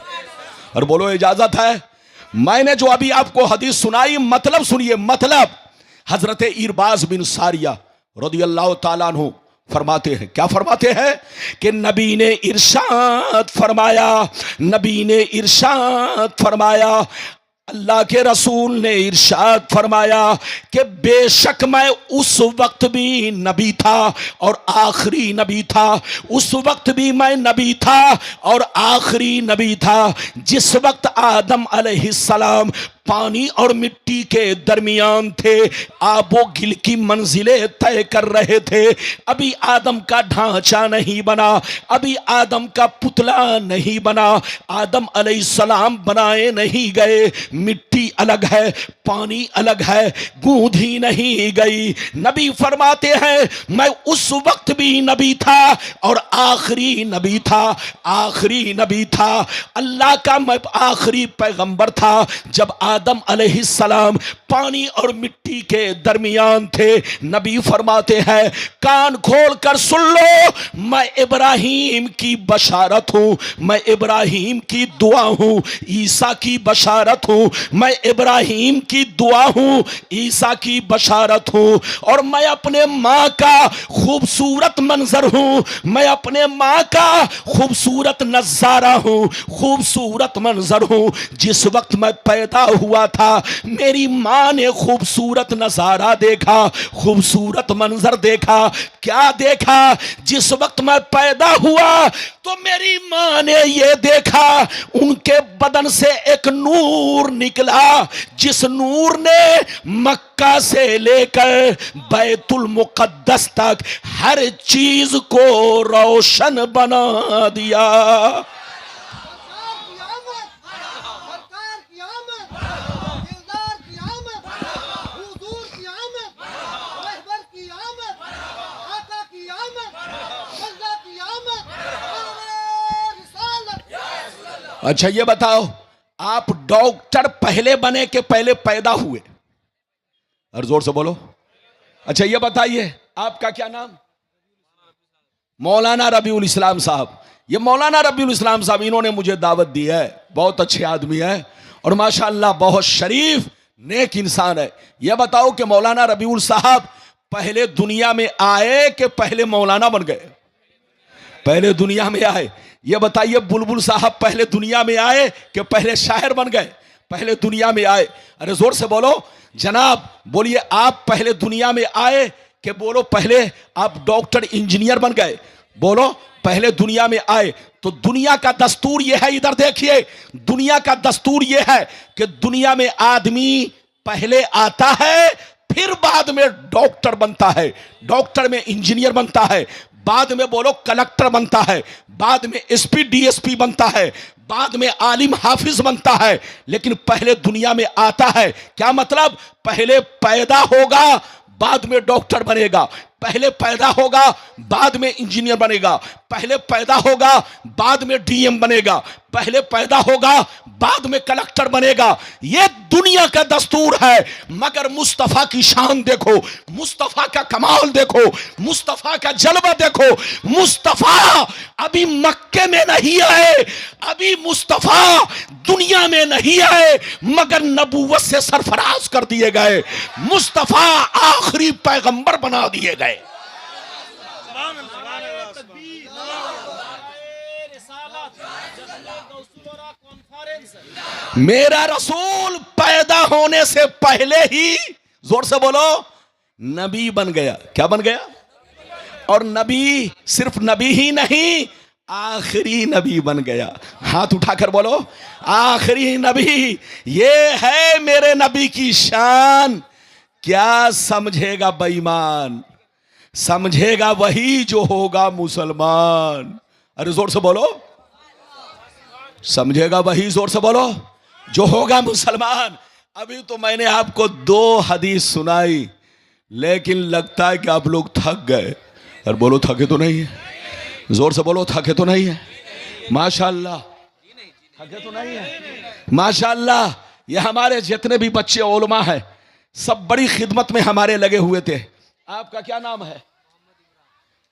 [SPEAKER 1] और बोलो इजाजत है। मैंने जो अभी आपको हदीस सुनाई, मतलब सुनिए, मतलब हजरत इरबाज बिन सारिया रदियल्लाहु ताला अन्हु फरमाते हैं, क्या फरमाते हैं कि नबी ने इरशाद फरमाया, नबी ने इरशाद फरमाया, अल्लाह के रसूल ने इरशाद फरमाया कि बेशक मैं उस वक्त भी नबी था और आखिरी नबी था। उस वक्त भी मैं नबी था और आखिरी नबी था जिस वक्त आदम अलैहिस्सलाम पानी और मिट्टी के दरमियान थे, आबो गिल की मंजिलें तय कर रहे थे। अभी आदम का ढांचा नहीं बना, अभी आदम का पुतला नहीं बना, आदम अलैहिस्सलाम बनाए नहीं गए। मिट्टी अलग है, पानी अलग है, गूंधी नहीं गई। नबी फरमाते हैं मैं उस वक्त भी नबी था और आखिरी नबी था, आखिरी नबी था। अल्लाह का मैं आखिरी पैगंबर था जब आदम अलैहिस्सलाम पानी और मिट्टी के दरमियान थे। नबी फरमाते हैं कान खोल कर सुन लो, मैं इब्राहीम की बशारत हूं, मैं इब्राहीम की दुआ हूं, ईसा की बशारत हूं, मैं इब्राहीम की दुआ हूं, ईसा की बशारत हूं। और मैं अपने मां का खूबसूरत मंजर हूं, मैं अपने मां का खूबसूरत नजारा हूं, खूबसूरत मंजर हूं। जिस वक्त मैं पैदा हुआ हुआ था। मेरी माँ ने खूबसूरत नजारा देखा, खूबसूरत मंजर देखा। क्या देखा? जिस वक्त मैं पैदा हुआ तो मेरी माँ ने ये देखा, उनके बदन से एक नूर निकला, जिस नूर ने मक्का से लेकर बैतुल मुकद्दस तक हर चीज को रोशन बना दिया। अच्छा ये बताओ, आप डॉक्टर पहले बने के पहले पैदा हुए? और जोर से बोलो। अच्छा ये बताइए, आपका क्या नाम? मौलाना रबीउल इस्लाम साहब। ये मौलाना रबीउल इस्लाम साहब, इन्होंने मुझे दावत दी है। बहुत अच्छे आदमी है और माशाअल्लाह बहुत शरीफ नेक इंसान है। यह बताओ कि मौलाना रबीउल साहब पहले दुनिया में आए कि पहले मौलाना बन गए? पहले दुनिया में आए। ये बताइए, बुलबुल साहब पहले दुनिया में आए कि पहले शायर बन गए? पहले दुनिया में आए। अरे जोर से बोलो जनाब, बोलिए आप पहले दुनिया में आए कि बोलो पहले आप डॉक्टर इंजीनियर बन गए? बोलो पहले दुनिया में आए। तो दुनिया का दस्तूर यह है, इधर देखिए, दुनिया का दस्तूर यह है कि दुनिया में आदमी पहले आता है, फिर बाद में डॉक्टर बनता है, डॉक्टर में इंजीनियर बनता है, बाद में बोलो कलेक्टर बनता है, बाद में एसपी डीएसपी बनता है, बाद में आलिम हाफिज बनता है, लेकिन पहले दुनिया में आता है। क्या मतलब? पहले पैदा होगा बाद में डॉक्टर बनेगा, पहले पैदा होगा बाद में इंजीनियर बनेगा, पहले पैदा होगा बाद में डीएम बनेगा, पहले पैदा होगा बाद में कलेक्टर बनेगा। यह दुनिया का दस्तूर है। मगर मुस्तफा की शान देखो, मुस्तफा का कमाल देखो, मुस्तफा का जलवा देखो। मुस्तफा अभी मक्के में नहीं आए, अभी मुस्तफा दुनिया में नहीं आए, मगर नबूवत से सरफराज कर दिए गए। मुस्तफा आखिरी पैगंबर बना दिए गए। मेरा रसूल पैदा होने से पहले ही, जोर से बोलो, नबी बन गया। क्या बन गया? और नबी सिर्फ नबी ही नहीं, आखिरी नबी बन गया। हाथ उठाकर बोलो आखिरी नबी। ये है मेरे नबी की शान। क्या समझेगा बेईमान? समझेगा वही जो होगा मुसलमान। अरे जोर से बोलो, समझेगा वही, जोर से बोलो, जो होगा मुसलमान। अभी तो मैंने आपको 2 हदीस सुनाई, लेकिन लगता है कि आप लोग थक गए। और बोलो थके तो नहीं है? जोर से बोलो थके तो नहीं है? माशाअल्लाह थके तो नहीं है? माशाअल्लाह। ये हमारे जितने भी बच्चे उलमा हैं सब बड़ी खिदमत में हमारे लगे हुए थे। आपका क्या नाम है?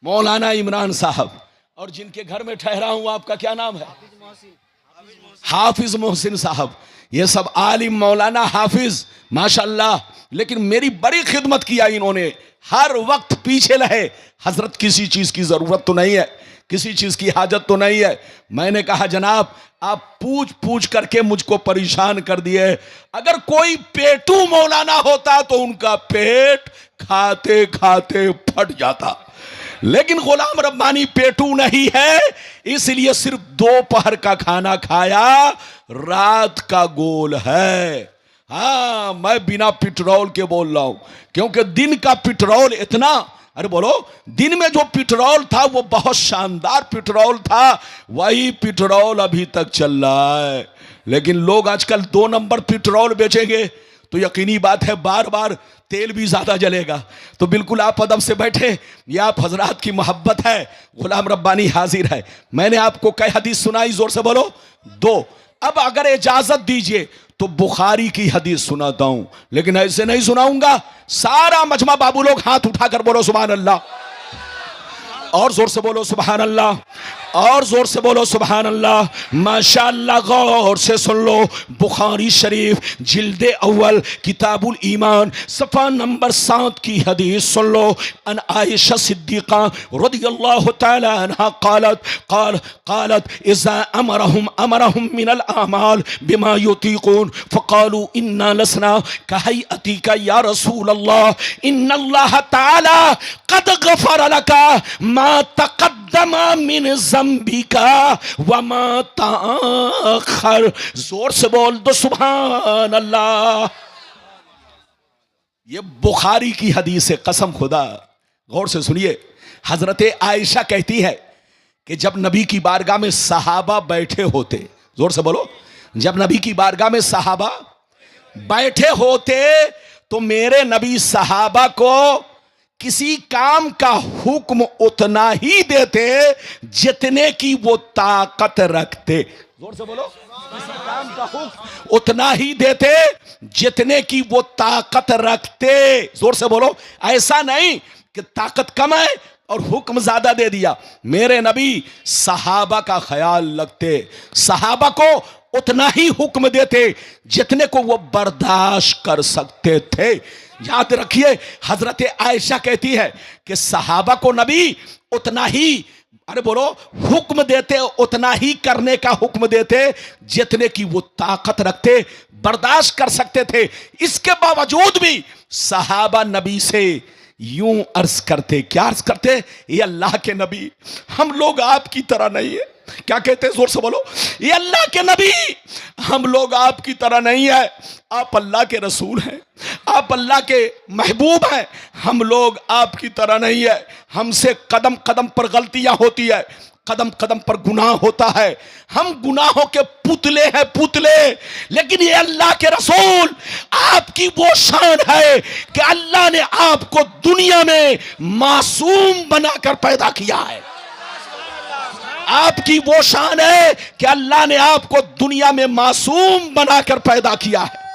[SPEAKER 1] मौलाना इमरान साहब। और जिनके घर में ठहरा हूं, आपका क्या नाम है? हाफिज मोहसिन साहब। ये सब आलिम, मौलाना, हाफिज, माशाअल्लाह। लेकिन मेरी बड़ी खिदमत किया इन्होंने, हर वक्त पीछे रहे। हजरत किसी चीज की जरूरत तो नहीं है, किसी चीज की हाजत तो नहीं है। मैंने कहा जनाब आप पूछ पूछ करके मुझको परेशान कर दिए। अगर कोई पेटू मौलाना होता तो उनका पेट खाते खाते फट जाता, लेकिन गुलाम रब्बानी पेटू नहीं है, इसलिए सिर्फ दोपहर का खाना खाया, रात का गोल है। हाँ, मैं बिना पेट्रोल के बोल रहा हूं, क्योंकि दिन का पेट्रोल इतना, अरे बोलो, दिन में जो पेट्रोल था वो बहुत शानदार पेट्रोल था, वही पेट्रोल अभी तक चल रहा है। लेकिन लोग आजकल 2 नंबर पेट्रोल बेचेंगे तो यकीनी बात है बार बार तेल भी ज्यादा जलेगा। तो बिल्कुल आप अदब से बैठे, ये आप हजरात की मोहब्बत है, गुलाम रब्बानी हाजिर है। मैंने आपको कई हदीस सुनाई, जोर से बोलो 2। अब अगर इजाजत दीजिए तो बुखारी की हदीस सुनाता हूं, लेकिन ऐसे नहीं सुनाऊंगा। सारा मजमा बाबू लोग हाथ उठाकर बोलो सुभान अल्लाह, और जोर से बोलो सुभान अल्लाह। और जोर से बोलो सुभान अल्लाह। माशाअल्लाह, गौर से सुन लो। बुखारी शरीफ जिल्दे अव्वल किताबुल ईमान सफ़ा नंबर 7 की हदीस सुन लो। अन आयशा सिद्दीक़ा रज़ियल्लाहु तआला अन्हा क़ालत इज़ा अमरहुम मिनल अमाल बिमा युतीक़ून फ़क़ालू इन्ना लसना कहैअतिका या रसूल अल्लाह इन्नल्लाह तआला क़द गफ़र लका मा तक़द्दमा मिन ज़ंबिका व मा तअख़्ख़र। जोर से बोल दो सुभान अल्लाह। ये बुखारी की हदीस है, कसम खुदा। गौर से सुनिए। हजरत आयशा कहती है कि जब नबी की बारगाह में सहाबा बैठे होते, जोर से बोलो, जब नबी की बारगाह में सहाबा बैठे होते तो मेरे नबी सहाबा को किसी काम का हुक्म उतना ही देते जितने की वो ताकत रखते। जोर से बोलो। किसी काम का हुक्म उतना ही देते जितने की वो ताकत रखते। जोर से बोलो। ऐसा नहीं कि ताकत कम है और हुक्म ज्यादा दे दिया। मेरे नबी सहाबा का ख्याल रखते, सहाबा को उतना ही हुक्म देते जितने को वो बर्दाश्त कर सकते थे। याद रखिए, हजरत आयशा कहती है कि सहाबा को नबी उतना ही, अरे बोलो, हुक्म देते, उतना ही करने का हुक्म देते जितने की वो ताकत रखते, बर्दाश्त कर सकते थे। इसके बावजूद भी सहाबा नबी से यूं अर्ज करते, क्या अर्ज करते? ये अल्लाह के नबी, हम लोग आपकी तरह नहीं है। क्या कहते हैं? जोर से बोलो। ये अल्लाह के नबी, हम लोग आपकी तरह नहीं है। आप अल्लाह के रसूल हैं, आप अल्लाह के महबूब हैं, हम लोग आपकी तरह नहीं है। हमसे कदम कदम पर गलतियां होती है, कदम कदम पर गुनाह होता है, हम गुनाहों के पुतले हैं, पुतले। लेकिन ये अल्लाह के रसूल, आपकी वो शान है कि अल्लाह ने आपको दुनिया में मासूम बनाकर पैदा किया है। आपकी वो शान है कि अल्लाह ने आपको दुनिया में मासूम बनाकर पैदा किया है।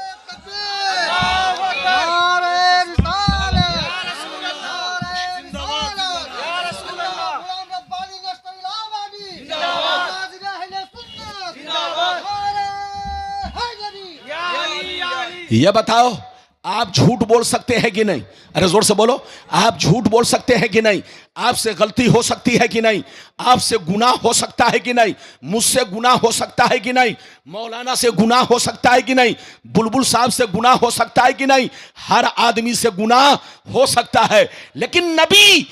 [SPEAKER 1] ये बताओ, आप झूठ बोल सकते हैं कि नहीं? अरे जोर से बोलो। आप झूठ बोल सकते हैं कि नहीं? आपसे गलती हो सकती है कि नहीं? आपसे गुनाह हो सकता है कि नहीं? मुझसे गुनाह हो सकता है कि नहीं? मौलाना से गुनाह हो सकता है कि नहीं? बुलबुल साहब से गुनाह हो सकता है कि नहीं? हर आदमी से गुनाह हो सकता है। लेकिन नबी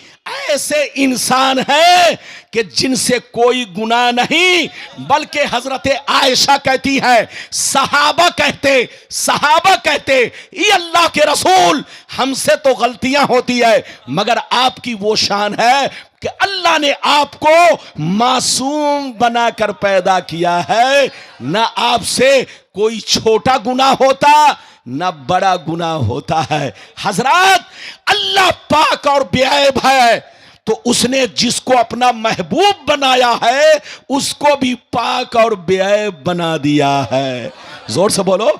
[SPEAKER 1] ऐसे इंसान है कि जिनसे कोई गुनाह नहीं, बल्कि हजरत आयशा कहती है, सहाबा कहते ये अल्लाह के रसूल, हमसे तो गलतियां होती है, मगर आपकी वो शान है कि अल्लाह ने आपको मासूम बनाकर पैदा किया है। ना आपसे कोई छोटा गुनाह होता, ना बड़ा गुनाह होता है। हजरत, अल्लाह पाक और बेऐब है, तो उसने जिसको अपना महबूब बनाया है उसको भी पाक और बेऐब बना दिया है। जोर से बोलो।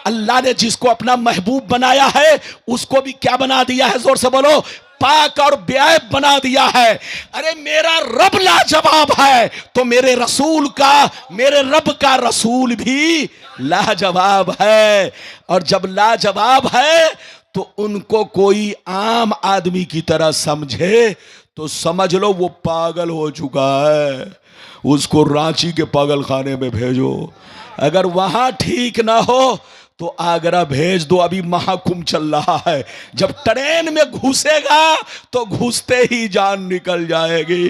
[SPEAKER 1] अल्लाह ने जिसको अपना महबूब बनाया है उसको भी क्या बना दिया है? जोर से बोलो। पाक और बेऐब बना दिया है। अरे मेरा रब लाजवाब है तो मेरे रसूल का, मेरे रब का रसूल भी लाजवाब है। और जब लाजवाब है तो उनको कोई आम आदमी की तरह समझे तो समझ लो वो पागल हो चुका है। उसको रांची के पागल खाने में भेजो, अगर वहां ठीक ना हो तो आगरा भेज दो। अभी महाकुंभ चल रहा है, जब ट्रेन में घुसेगा तो घुसते ही जान निकल जाएगी।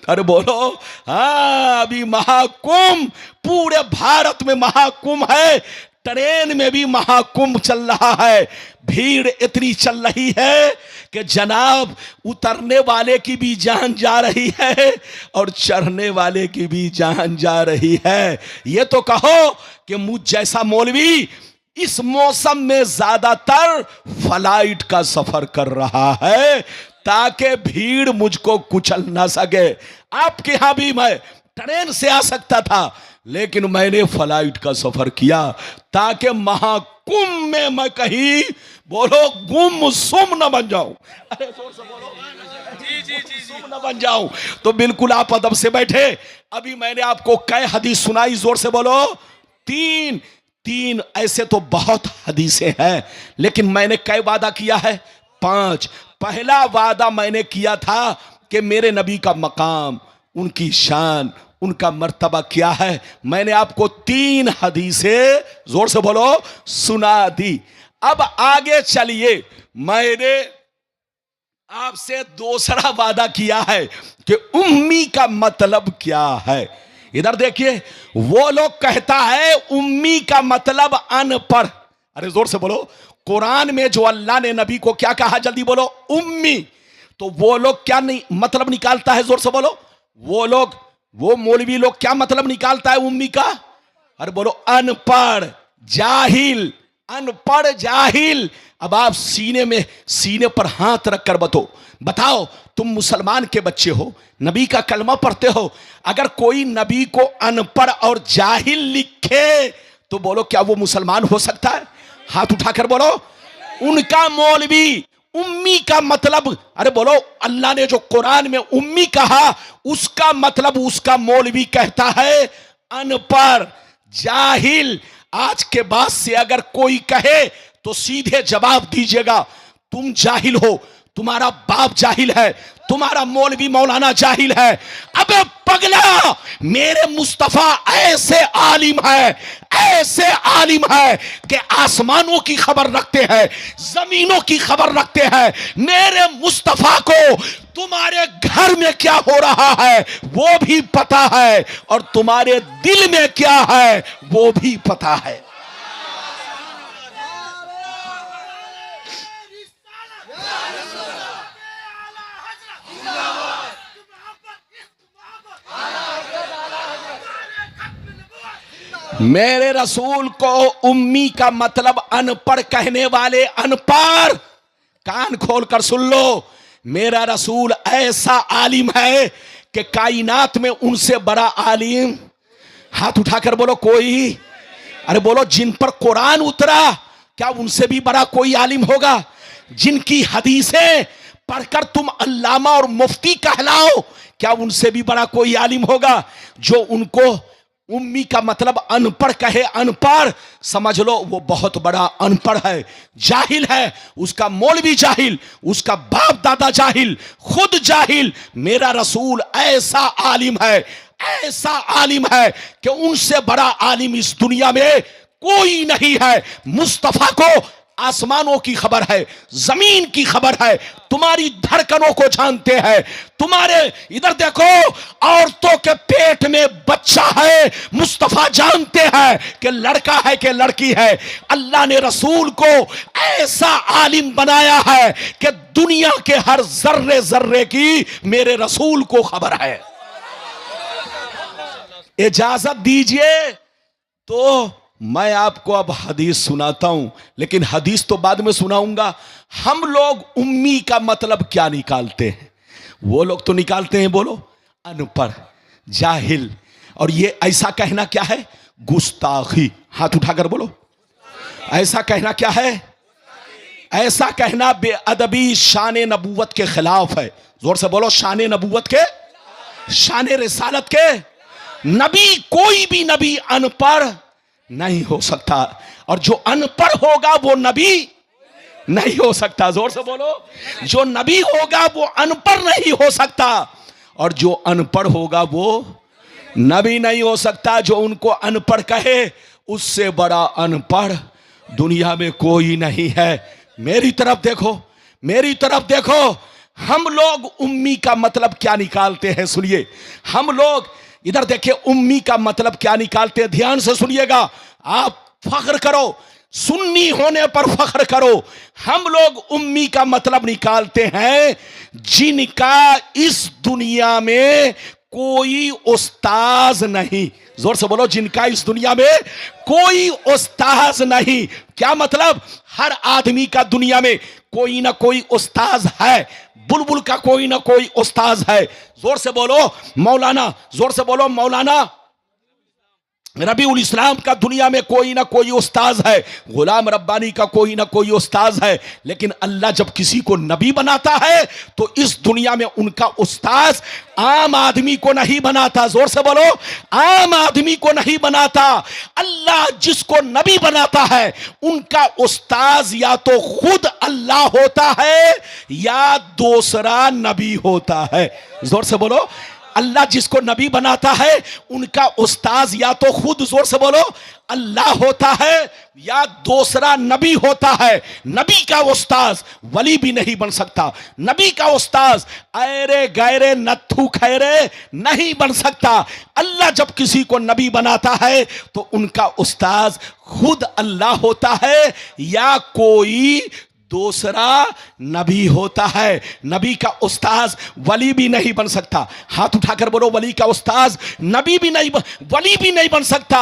[SPEAKER 1] अरे बोलो। हाँ, अभी महाकुंभ, पूरे भारत में महाकुंभ है, ट्रेन में भी महाकुंभ चल रहा है। भीड़ इतनी चल रही है कि जनाब उतरने वाले की भी जान जा रही है और चढ़ने वाले की भी जान जा रही है। ये तो कहो कि मुझ जैसा मौलवी इस मौसम में ज्यादातर फ्लाइट का सफर कर रहा है ताकि भीड़ मुझको कुचल ना सके। आपके यहां भी मैं ट्रेन से आ सकता था, लेकिन मैंने फ्लाइट का सफर किया ताकि महाकुंभ में मैं कहीं बोलो गुम सुम न बन जाऊं। अरे जोर से बोलो, जी सुम न बन जाऊं। तो बिल्कुल आप अदब से बैठे। अभी मैंने आपको कै हदीस सुनाई, जोर से बोलो, तीन। तीन ऐसे तो बहुत हदीसें हैं, लेकिन मैंने कै वादा किया है? 5। पहला वादा मैंने किया था कि मेरे नबी का मकाम, उनकी शान, उनका मर्तबा क्या है। मैंने आपको 3 हदीसें, जोर से बोलो, सुना दी। अब आगे चलिए, मैंने आपसे दूसरा वादा किया है कि उम्मी का मतलब क्या है। इधर देखिए, वो लोग कहता है उम्मी का मतलब अनपढ़। अरे जोर से बोलो, कुरान में जो अल्लाह ने नबी को क्या कहा, जल्दी बोलो, उम्मी। तो वो लोग क्या नहीं मतलब निकालता है, जोर से बोलो, वो लोग, वो मौलवी लोग क्या मतलब निकालता है उम्मी का? अरे बोलो, अनपढ़, जाहिल, अनपढ़ जाहिल। अब आप सीने पर हाथ रखकर बताओ, तुम मुसलमान के बच्चे हो, नबी का कलमा पढ़ते हो, अगर कोई नबी को अनपढ़ और जाहिल लिखे तो बोलो क्या वो मुसलमान हो सकता है? हाथ उठाकर बोलो। उनका मौलवी उम्मी का मतलब, अरे बोलो, अल्लाह ने जो कुरान में उम्मी कहा उसका मतलब उसका मौलवी कहता है अनपढ़, जाहिल। आज के बाद से अगर कोई कहे तो सीधे जवाब दीजिएगा, तुम जाहिल हो, तुम्हारा बाप जाहिल है, तुम्हारा मौलवी मौलाना जाहिल है। अबे पगला, मेरे मुस्तफा ऐसे आलिम है, ऐसे आलिम है कि आसमानों की खबर रखते हैं, जमीनों की खबर रखते हैं। मेरे मुस्तफा को तुम्हारे घर में क्या हो रहा है वो भी पता है, और तुम्हारे दिल में क्या है वो भी पता है। मेरे रसूल को उम्मी का मतलब अनपढ़ कहने वाले अनपढ़, कान खोलकर सुन लो, मेरा रसूल ऐसा आलिम है कि कायनात में उनसे बड़ा आलिम, हाथ उठाकर बोलो कोई। अरे बोलो, जिन पर कुरान उतरा क्या उनसे भी बड़ा कोई आलिम होगा? जिनकी हदीसें पढ़कर तुम अल्लामा और मुफ्ती कहलाओ, क्या उनसे भी बड़ा कोई आलिम होगा? जो उनको उम्मी का मतलब अनपढ़ कहे, अनपढ़ समझ लो वो बहुत बड़ा अनपढ़ है, जाहिल है। उसका मौलवी जाहिल, उसका बाप दादा जाहिल, खुद जाहिल। मेरा रसूल ऐसा आलिम है, ऐसा आलिम है कि उनसे बड़ा आलिम इस दुनिया में कोई नहीं है। मुस्तफा को आसमानों की खबर है, जमीन की खबर है, तुम्हारी धड़कनों को जानते हैं। तुम्हारे इधर देखो, औरतों के पेट में बच्चा है, मुस्तफा जानते हैं कि लड़का है कि लड़की है। अल्लाह ने रसूल को ऐसा आलिम बनाया है कि दुनिया के हर जर्रे जर्रे की मेरे रसूल को खबर है। इजाजत दीजिए तो मैं आपको अब हदीस सुनाता हूं, लेकिन हदीस तो बाद में सुनाऊंगा। हम लोग उम्मी का मतलब क्या निकालते हैं? वो लोग तो निकालते हैं, बोलो, अनपढ़, जाहिल। और ये ऐसा कहना क्या है? गुस्ताखी। हाथ उठाकर बोलो, ऐसा कहना क्या है? ऐसा कहना बेअदबी, शान नबूवत के खिलाफ है। जोर से बोलो, शान नबूवत के, शान रिसालत के। नबी, कोई भी नबी अनपढ़ नहीं हो सकता, और जो अनपढ़ होगा वो नबी नहीं हो सकता। जोर से बोलो, जो नबी होगा वो अनपढ़ नहीं हो सकता, और जो अनपढ़ होगा वो नबी नहीं हो सकता। जो उनको अनपढ़ कहे उससे बड़ा अनपढ़ दुनिया में कोई नहीं है। मेरी तरफ देखो, मेरी तरफ देखो। हम लोग उम्मी का मतलब क्या निकालते हैं, सुनिए। हम लोग इधर देखिए, उम्मी का मतलब क्या निकालते हैं, ध्यान से सुनिएगा। आप फख्र करो, सुन्नी होने पर फख्र करो। हम लोग उम्मी का मतलब निकालते हैं जिनका इस दुनिया में कोई उस्ताज नहीं। जोर से बोलो, जिनका इस दुनिया में कोई उस्ताज नहीं। क्या मतलब? हर आदमी का दुनिया में कोई ना कोई उस्ताज है। बुलबुल का कोई ना कोई उस्ताज है। जोर से बोलो मौलाना, जोर से बोलो मौलाना, रबीउल इस्लाम का दुनिया में कोई ना कोई उस्ताज है, गुलाम रब्बानी का कोई ना कोई उस्ताज है, लेकिन अल्लाह जब किसी को नबी बनाता है तो इस दुनिया में उनका उस्ताज आम आदमी को नहीं बनाता। जोर से बोलो, आम आदमी को नहीं बनाता। अल्लाह जिसको नबी बनाता है उनका उस्ताज या तो खुद अल्लाह होता है या दूसरा नबी होता है। जोर से बोलो, अल्लाह जिसको नबी बनाता है उनका उस्ताज या तो खुद, जोर से बोलो, अल्लाह होता है या दूसरा नबी होता है। नबी का उस्ताज वली भी नहीं बन सकता, नबी का उस्ताज ऐरे गैरे नत्थु खैरे नहीं बन सकता। अल्लाह जब किसी को नबी बनाता है तो उनका उस्ताज खुद अल्लाह होता है या कोई दूसरा नबी होता है। नबी का उस्ताज वली भी नहीं बन सकता। हाथ उठाकर बोलो, वली का उस्ताज नबी भी नहीं, वली भी नहीं बन सकता।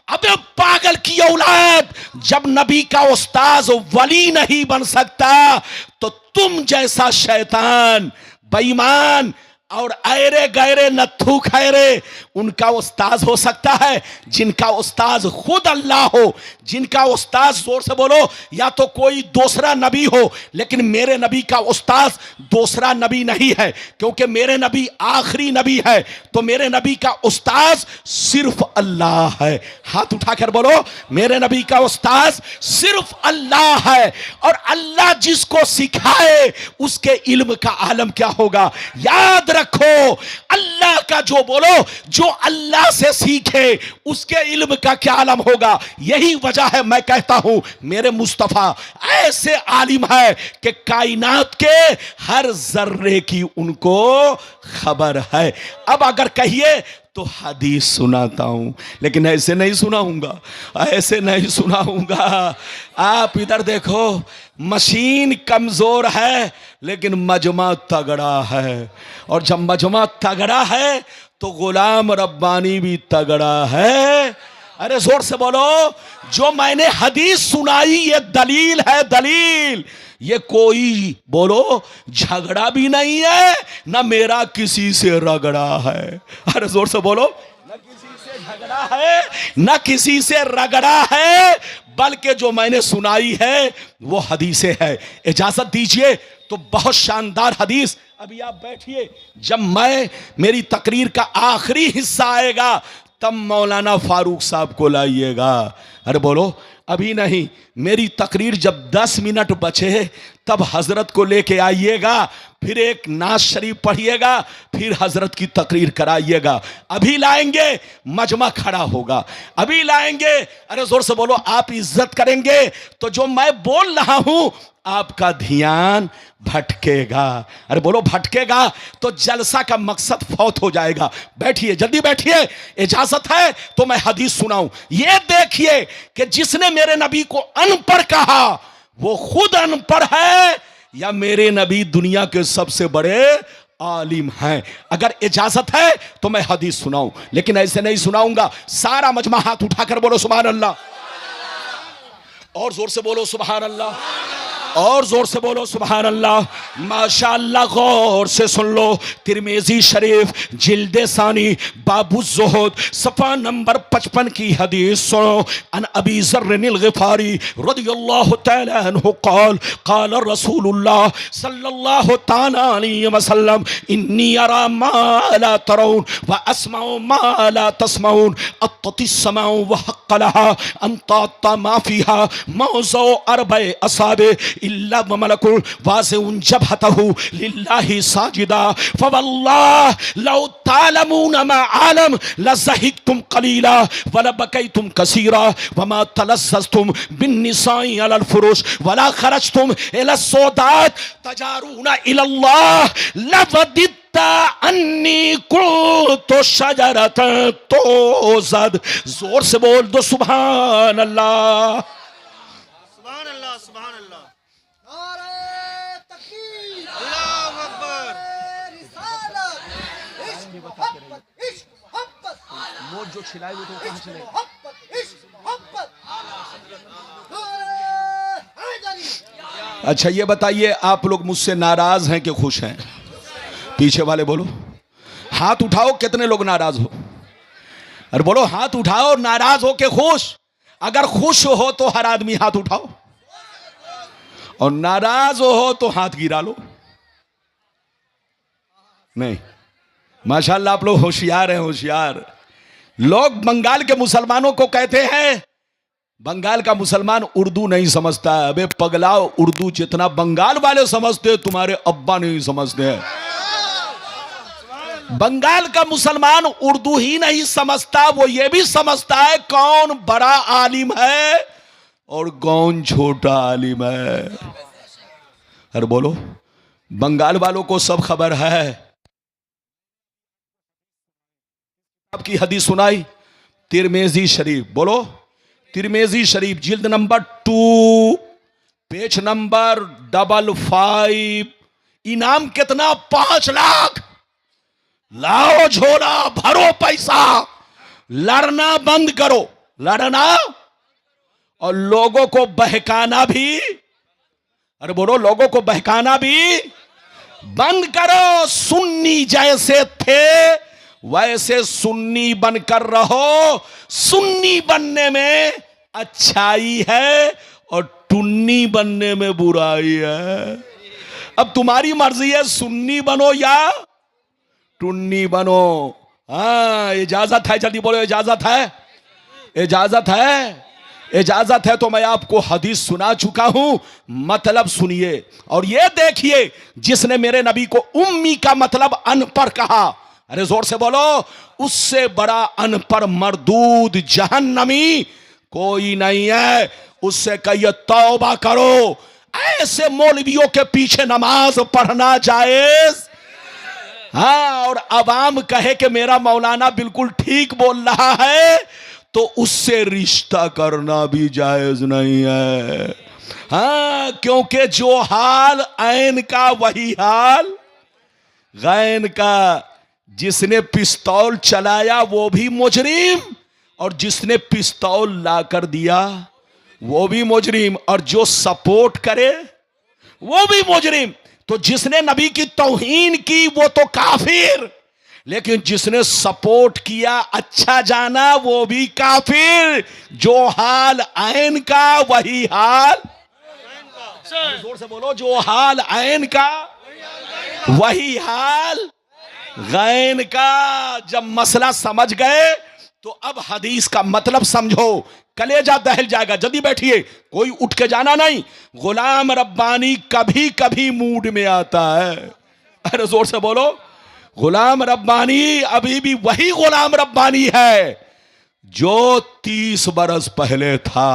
[SPEAKER 1] अबे पागल की औलाद, जब नबी का उस्ताज वली नहीं बन सकता तो तुम जैसा शैतान, बेईमान और ऐरे गैरे नत्थु खैरे उनका उस्ताज हो सकता है, जिनका उस्ताज खुद अल्लाह हो, जिनका उस्ताज, जोर से बोलो, या तो कोई दूसरा नबी हो। लेकिन मेरे नबी का उस्ताज दूसरा नबी नहीं है, क्योंकि मेरे नबी आखिरी नबी है, तो मेरे नबी का उस्ताज सिर्फ अल्लाह है। हाथ उठाकर बोलो, मेरे नबी का उस्ताज सिर्फ अल्लाह है, और अल्लाह जिसको सिखाए उसके इल्म का आलम क्या होगा। याद रखो, अल्लाह का जो बोलो, जो अल्लाह से सीखे उसके इल्म का क्या आलम होगा। यही वजह है मैं कहता हूं मेरे मुस्तफा ऐसे आलिम है कि कायनात के हर जर्रे की उनको खबर है। अब अगर कहिए तो हदीस सुनाता हूं, लेकिन ऐसे नहीं सुनाऊंगा, ऐसे नहीं सुनाऊंगा। आप इधर देखो, मशीन कमजोर है लेकिन मजमा तगड़ा है, और जब मजमा तगड़ा है तो गुलाम रब्बानी भी तगड़ा है। अरे जोर से बोलो, जो मैंने हदीस सुनाई ये दलील है, दलील। ये कोई बोलो झगड़ा भी नहीं है, ना मेरा किसी से रगड़ा है। अरे जोर से बोलो, ना किसी से झगड़ा है, ना किसी से रगड़ा है, बल्कि जो मैंने सुनाई है वो हदीसें है। इजाजत दीजिए तो बहुत शानदार हदीस, अभी आप बैठिए, जब मेरी तकरीर का आखिरी हिस्सा आएगा तब मौलाना फारूक साहब को लाइएगा। अरे बोलो, अभी नहीं, मेरी तकरीर जब 10 मिनट बचे तब हजरत को लेके आइएगा, फिर एक नाज शरीफ पढ़िएगा, फिर हजरत की तकरीर कराइएगा। अभी लाएंगे, मजमा खड़ा होगा, अभी लाएंगे। अरे जोर से बोलो, आप इज्जत करेंगे तो जो मैं बोल रहा हूं आपका ध्यान भटकेगा। अरे बोलो, भटकेगा तो जलसा का मकसद फौत हो जाएगा। बैठिए, जल्दी बैठिए, इजाजत है तो मैं हदीस सुनाऊं। ये देखिए कि जिसने मेरे नबी को अनपढ़ कहा वो खुद अनपढ़ है या मेरे नबी दुनिया के सबसे बड़े आलिम हैं। अगर इजाजत है तो मैं हदीस सुनाऊं, लेकिन ऐसे नहीं सुनाऊंगा। सारा मजमा हाथ उठाकर बोलो सुभान अल्लाह, और जोर से बोलो सुभान अल्लाह, और जोर से बोलो सुभान अल्लाह। माशाअल्लाह, गौर से सुन लो। तिरमिज़ी शरीफ जिल्द सानी बाबु ज़ुहद सफ़ा नंबर 55 की हदीस सुनो। अन अबी ज़र्रिल ग़िफ़ारी रज़ियल्लाहु तआला अन्हु क़ाल क़ाल रसूलुल्लाह सल्लल्लाहु तआला अलैहि वसल्लम इन्नी अरा मा ला तरौन व अस्माउ मा ला तस्माउन अत्तिस समाउ व हक़्क़ लहा अन ताता मा फ़ीहा मौज़उ अरबए असाबे इल्ला व मलकुल वाज़िउन जबहतहु लिल्लाहि साजिदा फवल्लाह लौ तालमून मा आलम लज़हिकतुम क़लीला व लबकैतुम कसीरा व मा तलज़्ज़ज़तुम बिन्निसाइ अलल फुरुश वला खरजतुम इला सौदात तजारून इलल्लाह लवदित्ता अन्नी कुन्तु शजरतन तोज़द। जोर से बोल दो सुभान अल्लाह,
[SPEAKER 2] सुभान अल्लाह, सुभान अल्लाह।
[SPEAKER 1] वो जो छिलाई वो तो कहां चले। अच्छा ये बताइए, आप लोग मुझसे नाराज हैं कि खुश हैं? पीछे वाले बोलो, हाथ उठाओ, कितने लोग नाराज हो? अरे बोलो हाथ उठाओ, नाराज हो के खुश। अगर खुश हो तो हर आदमी हाथ उठाओ, और नाराज हो तो हाथ गिरा लो। नहीं, माशाल्लाह आप लोग होशियार हैं, होशियार लोग। बंगाल के मुसलमानों को कहते हैं, बंगाल का मुसलमान उर्दू नहीं समझता है। अबे पगलाओ, उर्दू जितना बंगाल वाले समझते तुम्हारे अब्बा नहीं समझते हैं। बंगाल का मुसलमान उर्दू ही नहीं समझता, वो ये भी समझता है कौन बड़ा आलिम है और कौन छोटा आलिम है। अरे बोलो, बंगाल वालों को सब खबर है। आपकी हदीस सुनाई तिरमिजी शरीफ, बोलो तिरमिजी शरीफ, जिल्द नंबर 2, पेज नंबर 55। इनाम कितना? 5 लाख। लाओ झोला, भरो पैसा, लड़ना बंद करो, लड़ना और लोगों को बहकाना भी। अरे बोलो, लोगों को बहकाना भी बंद करो। सुन्नी जैसे थे वैसे सुन्नी बनकर रहो। सुन्नी बनने में अच्छाई है और टुन्नी बनने में बुराई है। अब तुम्हारी मर्जी है, सुन्नी बनो या टुन्नी बनो। हाँ, इजाजत है, जल्दी बोलो इजाजत है, इजाजत है, इजाजत है। तो मैं आपको हदीस सुना चुका हूं, मतलब सुनिए और ये देखिए। जिसने मेरे नबी को उम्मी का मतलब अनपढ़ कहा, अरे जोर से बोलो, उससे बड़ा अनपढ़ मरदूद जहन्नमी कोई नहीं है। उससे कहिए तौबा करो। ऐसे मौलवियों के पीछे नमाज पढ़ना जायज? हाँ, और अवाम कहे कि मेरा मौलाना बिल्कुल ठीक बोल रहा है, तो उससे रिश्ता करना भी जायज नहीं है। हाँ, क्योंकि जो हाल ऐन का वही हाल गैन का। जिसने पिस्तौल चलाया वो भी मुजरिम, और जिसने पिस्तौल ला कर दिया वो भी मुजरिम, और जो सपोर्ट करे वो भी मुजरिम। तो जिसने नबी की तौहीन की वो तो काफिर, लेकिन जिसने सपोर्ट किया, अच्छा जाना, वो भी काफिर। जो हाल ऐन का वही हाल, जोर से बोलो, जो हाल ऐन का वही हाल गैन का। जब मसला समझ गए तो अब हदीस का मतलब समझो, कलेजा दहल जाएगा। जल्दी बैठिए, कोई उठ के जाना नहीं। गुलाम रब्बानी कभी कभी मूड में आता है। अरे जोर से बोलो, गुलाम रब्बानी अभी भी वही गुलाम रब्बानी है जो 30 बरस पहले था।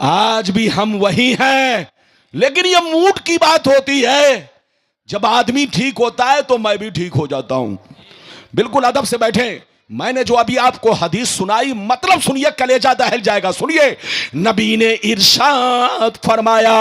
[SPEAKER 1] आज भी हम वही हैं, लेकिन ये मूड की बात होती है। जब आदमी ठीक होता है तो मैं भी ठीक हो जाता हूं। बिल्कुल अदब से बैठे। मैंने जो अभी आपको हदीस सुनाई, मतलब सुनिए, कलेजा दहल जाएगा। सुनिए, नबी ने इरशाद फरमाया,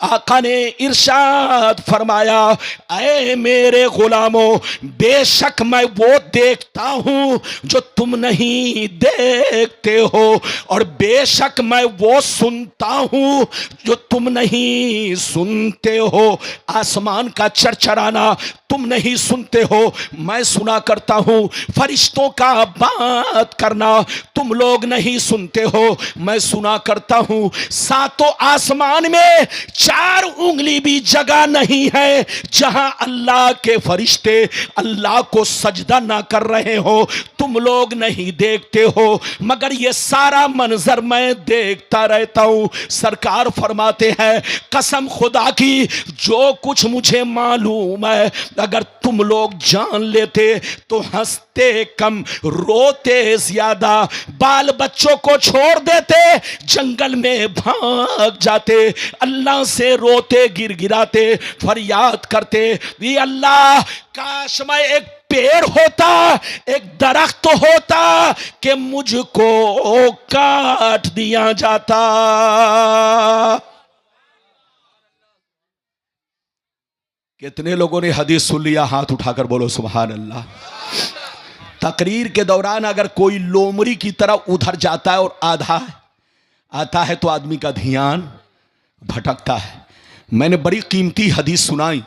[SPEAKER 1] आका ने इरशाद फरमाया, ऐ मेरे गुलामों, बेशक मैं वो देखता हूं जो तुम नहीं देखते हो, और बेशक मैं वो सुनता हूं जो तुम नहीं सुनते हो। आसमान का चरचराना तुम नहीं सुनते हो, मैं सुना करता हूं। फरिश्तों का बात करना तुम लोग नहीं सुनते हो, मैं सुना करता हूं। सातों आसमान में 4 उंगली भी जगह नहीं है जहां अल्लाह के फरिश्ते अल्लाह को सजदा ना कर रहे हो, तुम लोग नहीं देखते हो, मगर ये सारा मंजर मैं देखता रहता हूं। सरकार फरमाते हैं, कसम खुदा की, जो कुछ मुझे मालूम है अगर तुम लोग जान लेते तो हंसते कम, रोते ज्यादा, बाल बच्चों को छोड़ देते, जंगल में भाग जाते, अल्लाह से रोते गिड़गिड़ाते फरियाद करते, ये अल्लाह काश मैं एक पेड़ होता, एक दरख्त होता कि मुझको काट दिया जाता। कितने लोगों ने हदीस सुन लिया? हाथ उठाकर बोलो सुभान अल्लाह। तकरीर के दौरान अगर कोई लोमड़ी की तरह उधर जाता है और आधा आता है तो आदमी का ध्यान भटकता है। मैंने बड़ी कीमती हदीस सुनाई,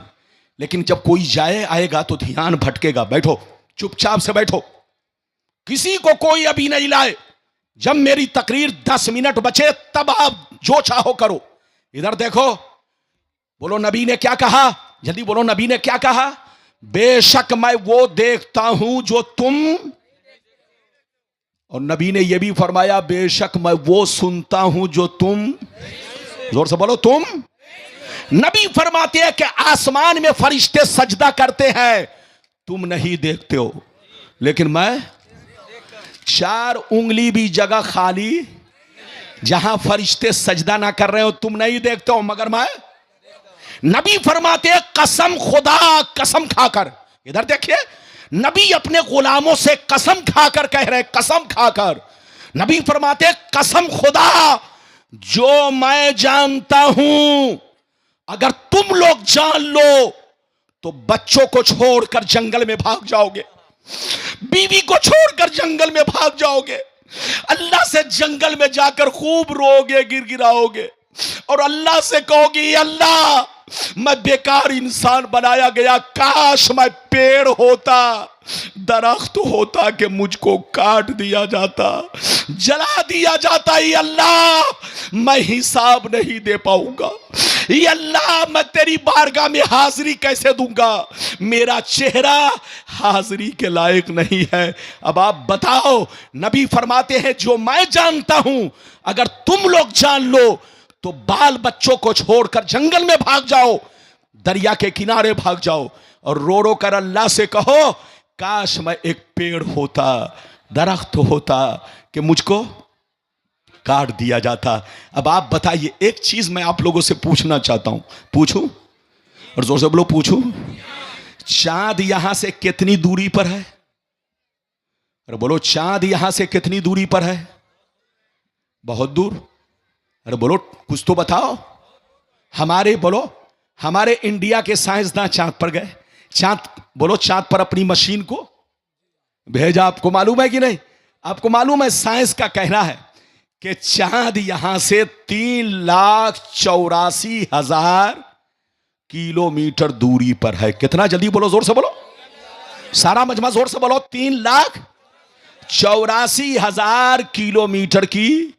[SPEAKER 1] लेकिन जब कोई जाए आएगा तो ध्यान भटकेगा। बैठो, चुपचाप से बैठो,
[SPEAKER 3] किसी को कोई अभी नहीं लाए। जब मेरी तकरीर 10 मिनट बचे तब आप जो चाहो करो। इधर देखो, बोलो नबी ने क्या कहा, जल्दी बोलो नबी ने क्या कहा। बेशक मैं वो देखता हूं जो तुम, और नबी ने यह भी फरमाया बेशक मैं वो सुनता हूं जो तुम, जोर से बोलो तुम। नबी फरमाते हैं कि आसमान में फरिश्ते सजदा करते हैं, तुम नहीं देखते हो, लेकिन मैं 4 उंगली भी जगह खाली जहां फरिश्ते सजदा ना कर रहे हो तुम नहीं देखते हो, मगर मैं। नबी फरमाते हैं कसम खुदा, कसम खाकर, इधर देखिए नबी अपने गुलामों से कसम खाकर कह रहे, कसम खाकर नबी फरमाते हैं कसम खुदा जो मैं जानता हूं अगर तुम लोग जान लो तो बच्चों को छोड़कर जंगल में भाग जाओगे, बीवी को छोड़कर जंगल में भाग जाओगे, अल्लाह से जंगल में जाकर खूब रोगे, गिड़गिड़ाओगे और अल्लाह से कहोगे अल्लाह मैं बेकार इंसान बनाया गया, काश मैं पेड़ होता, दरख्त होता कि मुझको काट दिया जाता, जला दिया जाता। ये अल्लाह मैं हिसाब नहीं दे पाऊंगा, ये अल्लाह मैं तेरी बारगाह में हाजिरी कैसे दूंगा, मेरा चेहरा हाजिरी के लायक नहीं है। अब आप बताओ, नबी फरमाते हैं जो मैं जानता हूं अगर तुम लोग जान लो तो बाल बच्चों को छोड़कर जंगल में भाग जाओ, दरिया के किनारे भाग जाओ और रो रो कर अल्लाह से कहो काश मैं एक पेड़ होता, दरख्त होता कि मुझको काट दिया जाता। अब आप बताइए, एक चीज मैं आप लोगों से पूछना चाहता हूं, पूछूं? और जोर से बोलो पूछूं। चांद यहां से कितनी दूरी पर है? अरे बोलो चांद यहां से कितनी दूरी पर है? बहुत दूर। अरे बोलो कुछ तो बताओ। हमारे इंडिया के साइंसदान चांद पर गए, चांद बोलो चांद पर अपनी मशीन को भेजा। आपको मालूम है कि नहीं? आपको मालूम है साइंस का कहना है कि चांद यहां से 3,84,000 किलोमीटर दूरी पर है। कितना? जल्दी बोलो, जोर से बोलो, सारा मजमा जोर से बोलो। 3,84,000 किलोमीटर की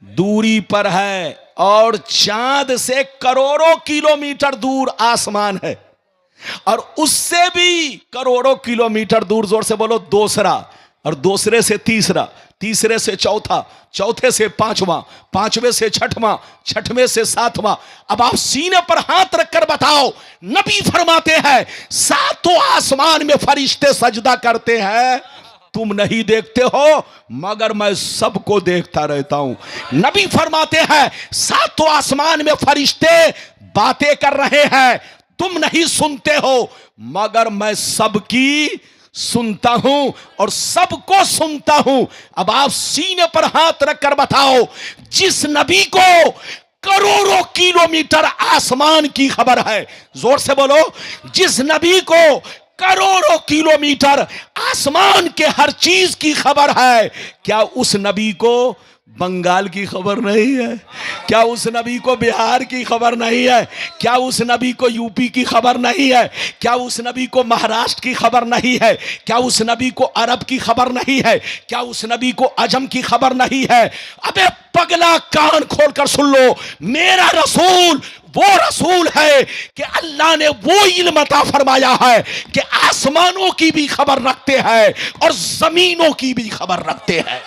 [SPEAKER 3] दूरी पर है और चांद से करोड़ों किलोमीटर दूर आसमान है और उससे भी करोड़ों किलोमीटर दूर, जोर से बोलो, दूसरा, और दूसरे से तीसरा, तीसरे से चौथा, चौथे से पांचवां, पांचवें से छठवां, छठवें से सातवां। अब आप सीने पर हाथ रखकर बताओ, नबी फरमाते हैं 7 आसमान में फरिश्ते सजदा करते हैं, तुम नहीं देखते हो मगर मैं सबको देखता रहता हूं। नबी फरमाते हैं 7 आसमान में फरिश्ते बातें कर रहे हैं, तुम नहीं सुनते हो मगर मैं सबकी सुनता हूं और सबको सुनता हूं। अब आप सीने पर हाथ रखकर बताओ, जिस नबी को करोड़ों किलोमीटर आसमान की खबर है, जोर से बोलो, जिस नबी को करोड़ों किलोमीटर आसमान के हर चीज की खबर है, क्या उस नबी को बंगाल की खबर नहीं है? क्या उस नबी को बिहार की खबर नहीं है? क्या उस नबी को यूपी की खबर नहीं है? क्या उस नबी को महाराष्ट्र की खबर नहीं है? क्या उस नबी को अरब की खबर नहीं है? क्या उस नबी को अजम की खबर नहीं है? अबे पगला, कान खोलकर सुन लो, मेरा रसूल वो रसूल है कि अल्लाह ने वो इल्म अता फरमाया है कि आसमानों की भी खबर रखते हैं और जमीनों की भी खबर रखते हैं।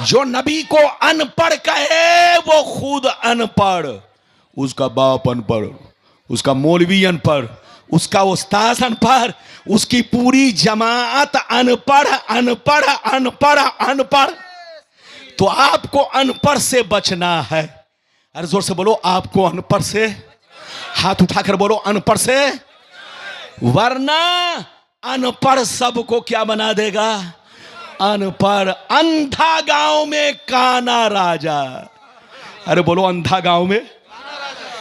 [SPEAKER 3] जो नबी को अनपढ़ कहे वो खुद अनपढ़, उसका बाप अनपढ़, उसका मौलवी अनपढ़, उसका उस्ताद अनपढ़, उसकी पूरी जमात अनपढ़ अनपढ़ अनपढ़ अनपढ़। तो आपको अनपढ़ से बचना है। अरे जोर से बोलो, आपको अनपढ़ से, हाथ उठाकर बोलो अनपढ़ से, वरना अनपढ़ सबको क्या बना देगा? अनपढ़। अंधा गांव में काना राजा। अरे बोलो, अंधा गांव में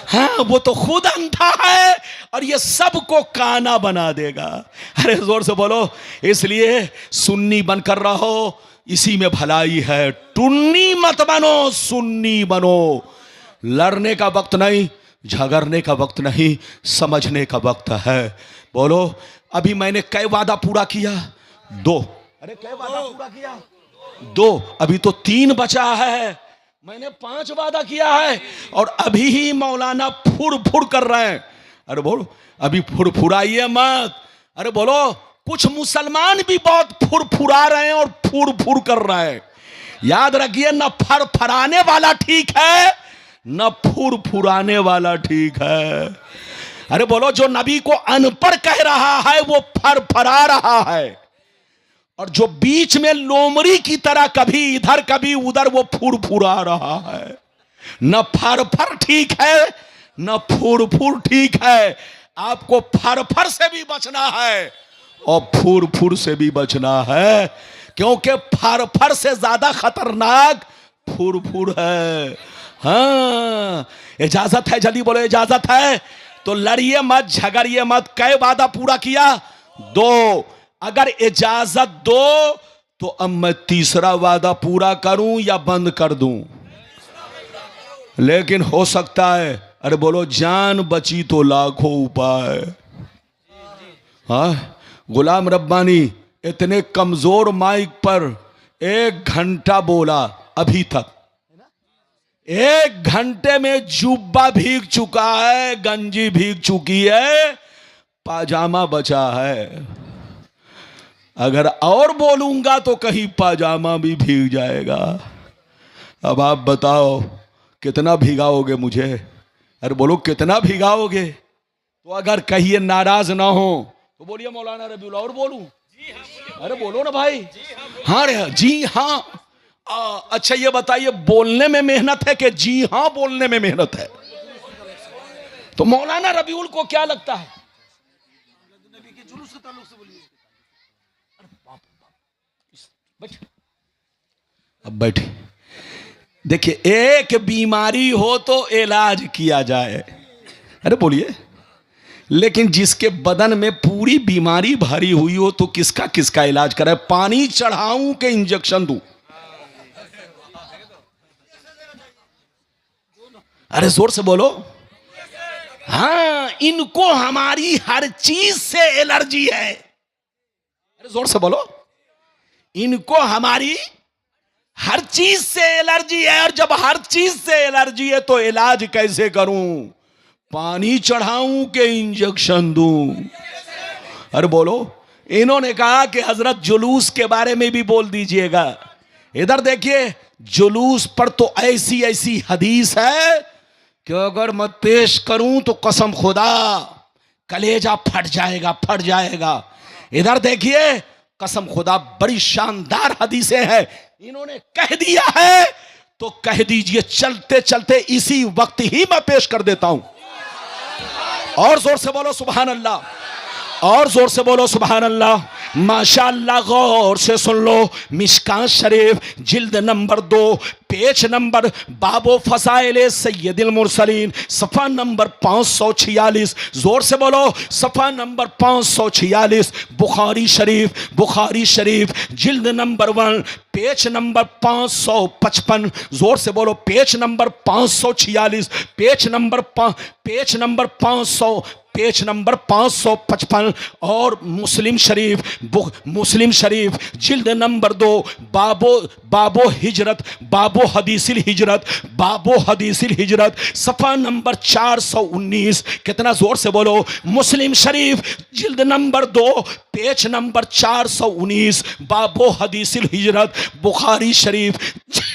[SPEAKER 3] हाँ, वो तो खुद अंधा है और ये सबको काना बना देगा। अरे जोर से बोलो। इसलिए सुन्नी बनकर रहो, इसी में भलाई है। टुन्नी मत बनो, सुन्नी बनो। लड़ने का वक्त नहीं, झगड़ने का वक्त नहीं, समझने का वक्त है। बोलो, अभी मैंने कै वादा पूरा किया? 2। अरे कै वादा पूरा किया? 2। अभी तो 3 बचा है। मैंने 5 वादा किया है और अभी ही मौलाना फुर फुर कर रहे हैं। अरे बोलो, अभी फुरफुराइए मत। अरे बोलो, कुछ मुसलमान भी बहुत फुरफुरा रहे हैं और फुर फुर कर रहे हैं। याद रखिए, न फरफराने वाला ठीक है, न फुरफुराने वाला ठीक है। अरे बोलो, जो नबी को अनपढ़ कह रहा है वो फरफरा रहा है, और जो बीच में लोमड़ी की तरह कभी इधर कभी उधर वो फुरफुरा रहा है। न फरफर ठीक है, न फुरफुर ठीक है। आपको फरफर से भी बचना है और फुरफुर से भी बचना है, क्योंकि फरफर से ज्यादा खतरनाक फुरफुर है। हाँ, इजाजत है? जल्दी बोलो, इजाजत है? तो लड़िए मत, झगड़िए मत। कै वादा पूरा किया? 2। अगर इजाजत दो तो अब मैं तीसरा वादा पूरा करूं या बंद कर दूं? लेकिन हो सकता है, अरे बोलो, जान बची तो लाखों उपाय। हाँ, गुलाम रब्बानी इतने कमजोर माइक पर 1 घंटा बोला अभी तक। 1 घंटे में जुब्बा भीग चुका है, गंजी भीग चुकी है, पाजामा बचा है। अगर और बोलूंगा तो कहीं पाजामा भी भीग जाएगा। अब आप बताओ, कितना भिगाओगे मुझे? अरे बोलो, कितना भिगाओगे? तो अगर कहिए नाराज ना हो तो बोलिए मौलाना रबीउल, और बोलूं? अरे बोलो ना भाई। हाँ रे, जी हाँ। अच्छा ये बताइए, बोलने में मेहनत है कि जी हाँ बोलने में मेहनत है? तो मौलाना रबीउल को क्या लगता है? अब बैठे। देखिए, एक बीमारी हो तो इलाज किया जाए। अरे बोलिए। लेकिन जिसके बदन में पूरी बीमारी भरी हुई हो तो किसका किसका इलाज कराए? पानी चढ़ाऊं कि इंजेक्शन दूं? अरे जोर से बोलो। हाँ, इनको हमारी हर चीज से एलर्जी है। अरे जोर से बोलो। इनको हमारी हर चीज से एलर्जी है, और जब हर चीज से एलर्जी है तो इलाज कैसे करूं? पानी चढ़ाऊं कि इंजेक्शन दूं? अरे बोलो। इन्होंने कहा कि हजरत जुलूस के बारे में भी बोल दीजिएगा। इधर देखिए, जुलूस पर तो ऐसी ऐसी हदीस है कि अगर मैं पेश करूं तो कसम खुदा कलेजा फट जाएगा, फट जाएगा। इधर देखिए, कसम खुदा बड़ी शानदार हदीसें हैं। इन्होंने कह दिया है तो कह दीजिए, चलते चलते इसी वक्त ही मैं पेश कर देता हूं। और जोर से बोलो सुभान अल्लाह, और जोर से बोलो सुभान अल्लाह। माशाअल्लाह, गौर से सुन लो। मिशकात शरीफ जिल्द नंबर 2 पेज नंबर बाबो फसाइले सैयदुल मुरसलीन, सफ़ा नंबर 546। जोर से बोलो, सफ़ा नंबर 546। बुखारी शरीफ जिल्द नंबर 1 पेज नंबर 555। जोर से बोलो, पेज नंबर 546, पेज नंबर 555 और मुस्लिम शरीफ जिल्द नंबर 2 बाबो हदीसिल हिजरत सफ़ा नंबर 419। कितना? जोर से बोलो। मुस्लिम शरीफ जिल्द नंबर 2 पेज नंबर 419 बाबो हदीसिल हिजरत। बुखारी शरीफ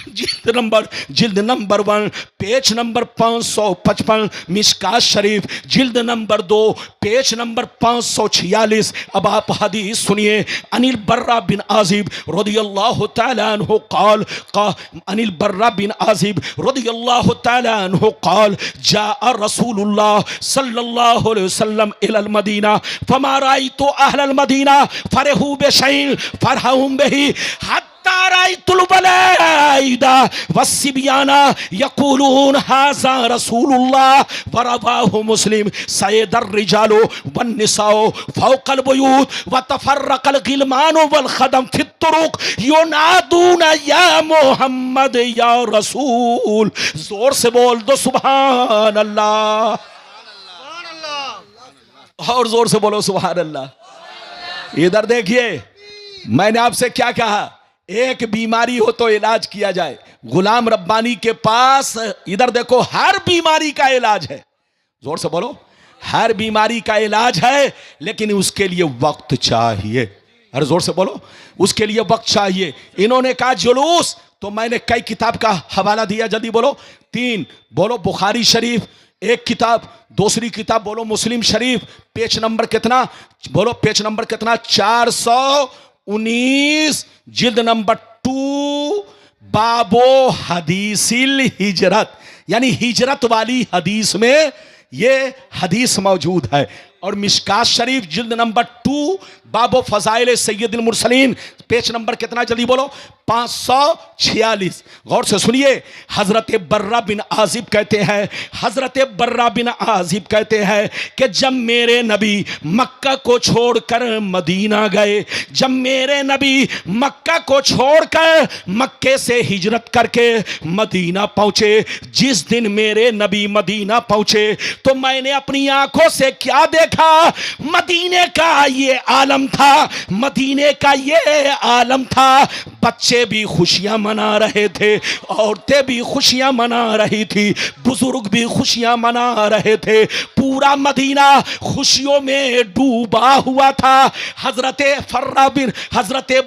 [SPEAKER 3] जिल्द नंबर 1 पेज नंबर 555। मिशकात शरीफ जिल्द नंबर 2 पेज नंबर 546। अब आप हदीस सुनिए। अनिल बर्रा बिन आजिब रदियल्लाहु तआला अन्हु क़ाल, अनिल बर्रा बिन आजिब रदियल्लाहु तआला अन्हु क़ाल, जाअ रसूलुल्लाह सल्लल्लाहु अलैहि वसल्लम इलल मदीना फमा रायतु अहलल मदीना फरहू बिशैइन फरहूम बिही हत्ता हत्ता वलैदा वस्सिबियाना यकूलून हाज़ा रसूलुल्लाह वरवाहु मुस्लिम सयदर रिजालो वन्निसाओ फौकल बुयूत वतफर्रकल गिलमानो वल खदम फित तुरुक युनादूना या मोहम्मद या रसूल। जोर से बोल दो सुभान अल्लाह,
[SPEAKER 2] सुभान अल्लाह।
[SPEAKER 3] और जोर से बोलो सुभान अल्लाह। इधर देखिए, मैंने आपसे क्या कहा, एक बीमारी हो तो इलाज किया जाए। गुलाम रब्बानी के पास इधर देखो हर बीमारी का इलाज है। जोर से बोलो, हर बीमारी का इलाज है, लेकिन उसके लिए वक्त चाहिए। अरे जोर से बोलो, उसके लिए वक्त चाहिए। इन्होंने कहा जुलूस, तो मैंने कई किताब का हवाला दिया, जल्दी बोलो। 3 बोलो, बुखारी शरीफ एक किताब, दूसरी किताब बोलो मुस्लिम शरीफ, पेज नंबर कितना बोलो, पेज नंबर कितना 419, जिल्द नंबर 2, बाबो हदीसिल हिजरत, यानी हिजरत वाली हदीस में ये हदीस मौजूद है। और मिशकात शरीफ जिल्द नंबर 2, बाबो फजाइल सैयदुल मुरसलीन, पेज नंबर कितना जल्दी बोलो 546। गौर से सुनिए, हजरत बर्रा बिन आजिब कहते हैं, हजरत बर्रा बिन आजिब कहते हैं कि जब मेरे नबी मक्का को छोड़कर मदीना गए, जब मेरे नबी मक्का को छोड़कर मक्के से हिजरत करके मदीना पहुंचे, जिस दिन मेरे नबी मदीना पहुंचे तो मैंने अपनी आंखों से क्या देखा, मदीने का ये आलम था, मदीने का ये आलम था। बच्चे भी खुशियां मना रहे थे, औरतें भी खुशियां मना रही थी, बुजुर्ग भी खुशियां मना रहे थे, पूरा मदीना खुशियों में डूबा हुआ था। हजरत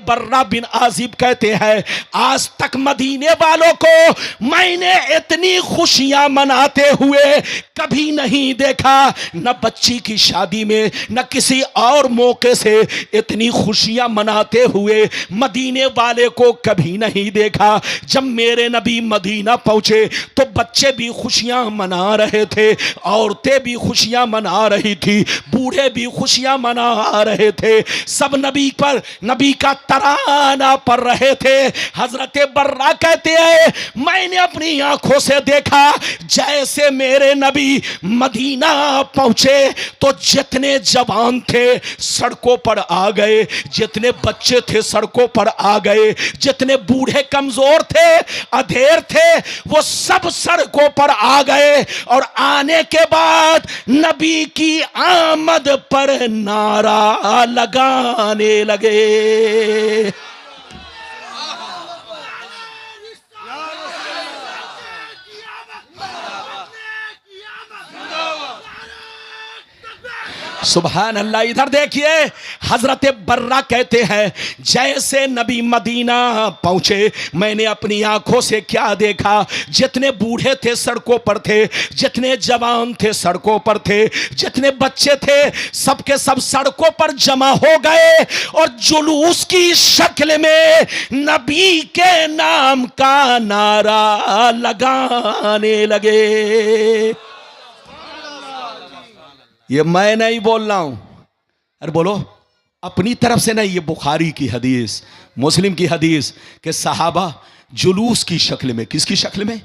[SPEAKER 3] बर्रा बिन आजिब कहते हैं, आज तक मदीने वालों को मैंने इतनी खुशियां मनाते हुए कभी नहीं देखा, न बच्ची की शादी में न किसी और मौके से इतनी खुशियां मनाते हुए मदीने वाले को कभी नहीं देखा। जब मेरे नबी मदीना पहुंचे तो बच्चे भी खुशियां मना रहे थे, औरतें भी खुशियां मना रही थी, बूढ़े भी खुशियां मना रहे थे, सब नबी का तराना पढ़ रहे थे। हजरत बर्रा कहते हैं, मैंने अपनी आंखों से देखा जैसे मेरे नबी मदीना पहुंचे तो जितने जवान थे सड़कों पर आ गए, जितने बच्चे थे सड़कों पर आ गए, जितने बूढ़े कमजोर थे अधेड़ थे वो सब सड़कों पर आ गए। और आने के बाद नबी की आमद पर नारा लगाने लगे। सुभान अल्लाह। इधर देखिए, हजरत बर्रा कहते हैं, जैसे नबी मदीना पहुंचे मैंने अपनी आंखों से क्या देखा, जितने बूढ़े थे सड़कों पर थे, जितने जवान थे सड़कों पर थे, जितने बच्चे थे सबके सब सड़कों पर जमा हो गए और जुलूस की शक्ल में नबी के नाम का नारा लगाने लगे। ये मैं नहीं बोल रहा हूं, अरे बोलो अपनी तरफ से नहीं, ये बुखारी की हदीस, मुस्लिम की हदीस के सहाबा जुलूस की शक्ल में, किसकी शक्ल में,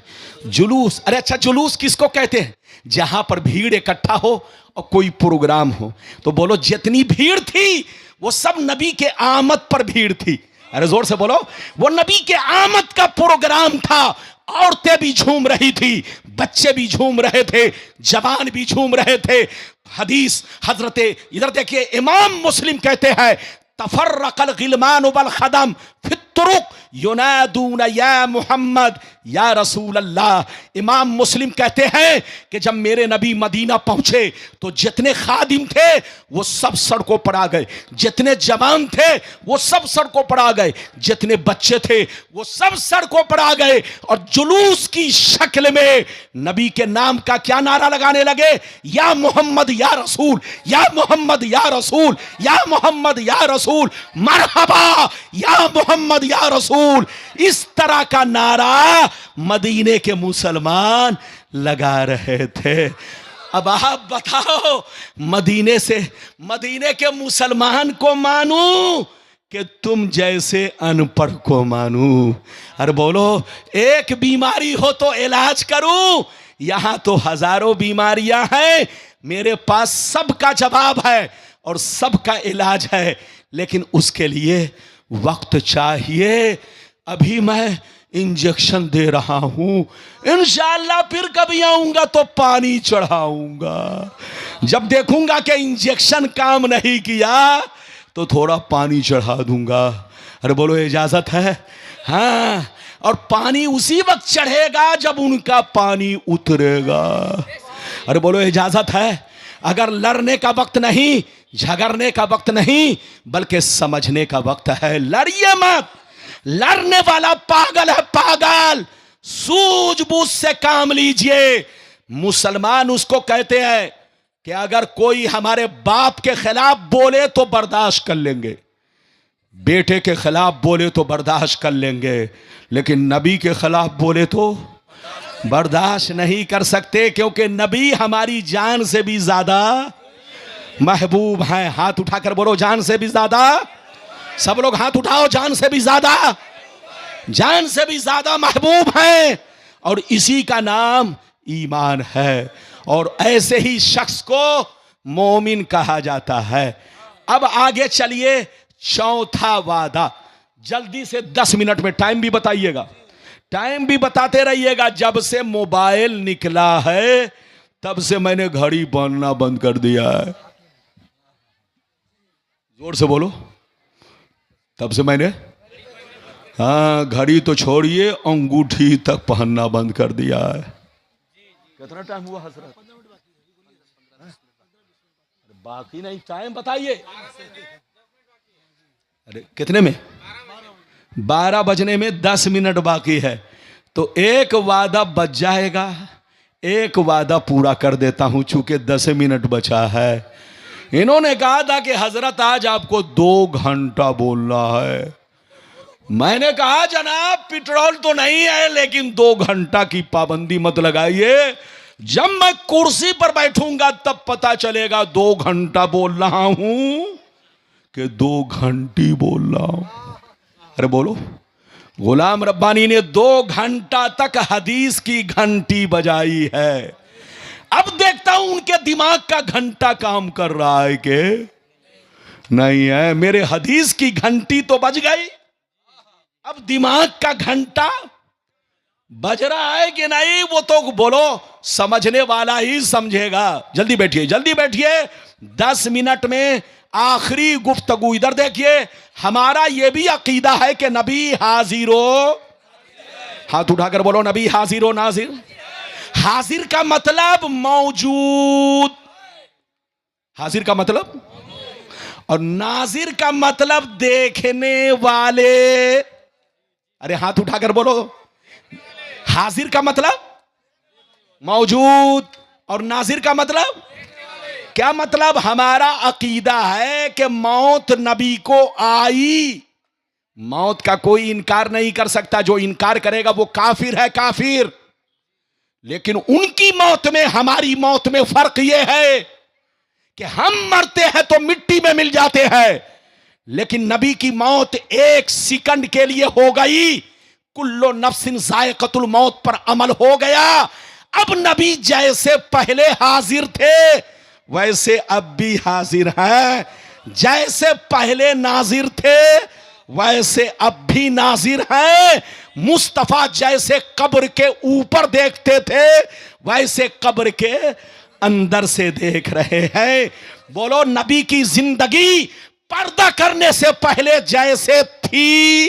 [SPEAKER 3] जुलूस। अरे अच्छा, जुलूस किसको कहते हैं, जहां पर भीड़ इकट्ठा हो और कोई प्रोग्राम हो। तो बोलो जितनी भीड़ थी वो सब नबी के आमद पर भीड़ थी। अरे जोर से बोलो, वो नबी के आमद का प्रोग्राम था। औरतें भी झूम रही थी, बच्चे भी झूम रहे थे, जवान भी झूम रहे थे। हदीस हजरते, इधर देखिए, इमाम मुस्लिम कहते हैं, तफर्रकल गिलमान वल खदम फित तुरुक युनादून या मोहम्मद या रसूल अल्लाह। इमाम मुस्लिम कहते हैं कि जब मेरे नबी मदीना पहुंचे तो जितने खादिम थे वो सब सड़कों पर आ गए, जितने जवान थे वो सब सड़कों पर आ गए, जितने बच्चे थे वो सब सड़कों पर आ गए और जुलूस की शक्ल में नबी के नाम का क्या नारा लगाने लगे, या मोहम्मद या रसूल, या मोहम्मद या रसूल, या मोहम्मद या रसूल, मरहबा या मोहम्मद या रसूल। इस तरह का नारा मदीने के मुसलमान लगा रहे थे। अब आप बताओ, मदीने के मुसलमान को मानूं कि तुम जैसे अनपढ़ को मानूं। अरे बोलो, एक बीमारी हो तो इलाज करूं, यहां तो हजारों बीमारियां हैं, मेरे पास सबका जवाब है और सबका इलाज है, लेकिन उसके लिए वक्त चाहिए। अभी मैं इंजेक्शन दे रहा हूं, इंशाअल्लाह फिर कभी आऊंगा तो पानी चढ़ाऊंगा। जब देखूंगा कि इंजेक्शन काम नहीं किया तो थोड़ा पानी चढ़ा दूंगा। अरे बोलो, इजाजत है? हाँ, और पानी उसी वक्त चढ़ेगा जब उनका पानी उतरेगा। अरे बोलो, इजाजत है? अगर लड़ने का वक्त नहीं, झगड़ने का वक्त नहीं, बल्कि समझने का वक्त है। लड़िए मत, लड़ने वाला पागल है, पागल। सूझबूझ से काम लीजिए। मुसलमान उसको कहते हैं कि अगर कोई हमारे बाप के खिलाफ बोले तो बर्दाश्त कर लेंगे, बेटे के खिलाफ बोले तो बर्दाश्त कर लेंगे, लेकिन नबी के खिलाफ बोले तो बर्दाश्त नहीं कर सकते, क्योंकि नबी हमारी जान से भी ज्यादा महबूब हैं। हाथ उठाकर बोलो, जान से भी ज्यादा। सब लोग हाथ उठाओ, जान से भी ज्यादा, जान से भी ज्यादा महबूब हैं, और इसी का नाम ईमान है। और ऐसे ही शख्स को मोमिन कहा जाता है। अब आगे चलिए, चौथा वादा। जल्दी से 10 मिनट में, टाइम भी बताइएगा, टाइम भी बताते रहिएगा। जब से मोबाइल निकला है तब से मैंने घड़ी पहनना बंद कर दिया है। जोर से बोलो, तब से मैंने, हाँ, घड़ी तो छोड़िए, अंगूठी तक पहनना बंद कर दिया है। कितना टाइम हुआ हजरत? बाकी नहीं, टाइम बताइए। अरे कितने में? 12 बजने में 10 मिनट बाकी है, तो एक वादा बच जाएगा। एक वादा पूरा कर देता हूं, चूंकि 10 मिनट बचा है। इन्होंने कहा था कि हजरत आज आपको 2 घंटा बोलना है। मैंने कहा जनाब पेट्रोल तो नहीं है, लेकिन 2 घंटा की पाबंदी मत लगाइए। जब मैं कुर्सी पर बैठूंगा तब पता चलेगा 2 घंटा बोल रहा हूं कि 2 घंटी बोल रहा हूं। अरे बोलो, गुलाम रब्बानी ने 2 घंटा तक हदीस की घंटी बजाई है। अब देखता हूं उनके दिमाग का घंटा काम कर रहा है कि नहीं है। मेरे हदीस की घंटी तो बज गई, अब दिमाग का घंटा बज रहा है कि नहीं, वो तो बोलो समझने वाला ही समझेगा। जल्दी बैठिए, जल्दी बैठिए। 10 मिनट में आखिरी गुफ्तगू। इधर देखिए, हमारा यह भी अकीदा है कि नबी हाजिर हो। हाथ उठाकर बोलो, नबी हाजिर हो नाजिर। हाजिर का मतलब मौजूद, हाजिर का मतलब, और नाजिर का मतलब देखने वाले। अरे हाथ उठाकर बोलो, हाजिर का मतलब मौजूद और नाजिर का मतलब क्या? मतलब हमारा अकीदा है कि मौत नबी को आई, मौत का कोई इनकार नहीं कर सकता। जो इनकार करेगा वो काफिर है, काफिर। लेकिन उनकी मौत में हमारी मौत में फर्क यह है कि हम मरते हैं तो मिट्टी में मिल जाते हैं, लेकिन नबी की मौत 1 सेकंड के लिए हो गई। कुल्लो नफ्सिन जायक़तुल मौत पर अमल हो गया। अब नबी जैसे पहले हाजिर थे वैसे अब भी हाजिर हैं, जैसे पहले नाजिर थे वैसे अब भी नाजिर हैं। मुस्तफा जैसे कब्र के ऊपर देखते थे वैसे कब्र के अंदर से देख रहे हैं। बोलो, नबी की जिंदगी पर्दा करने से पहले जैसे थी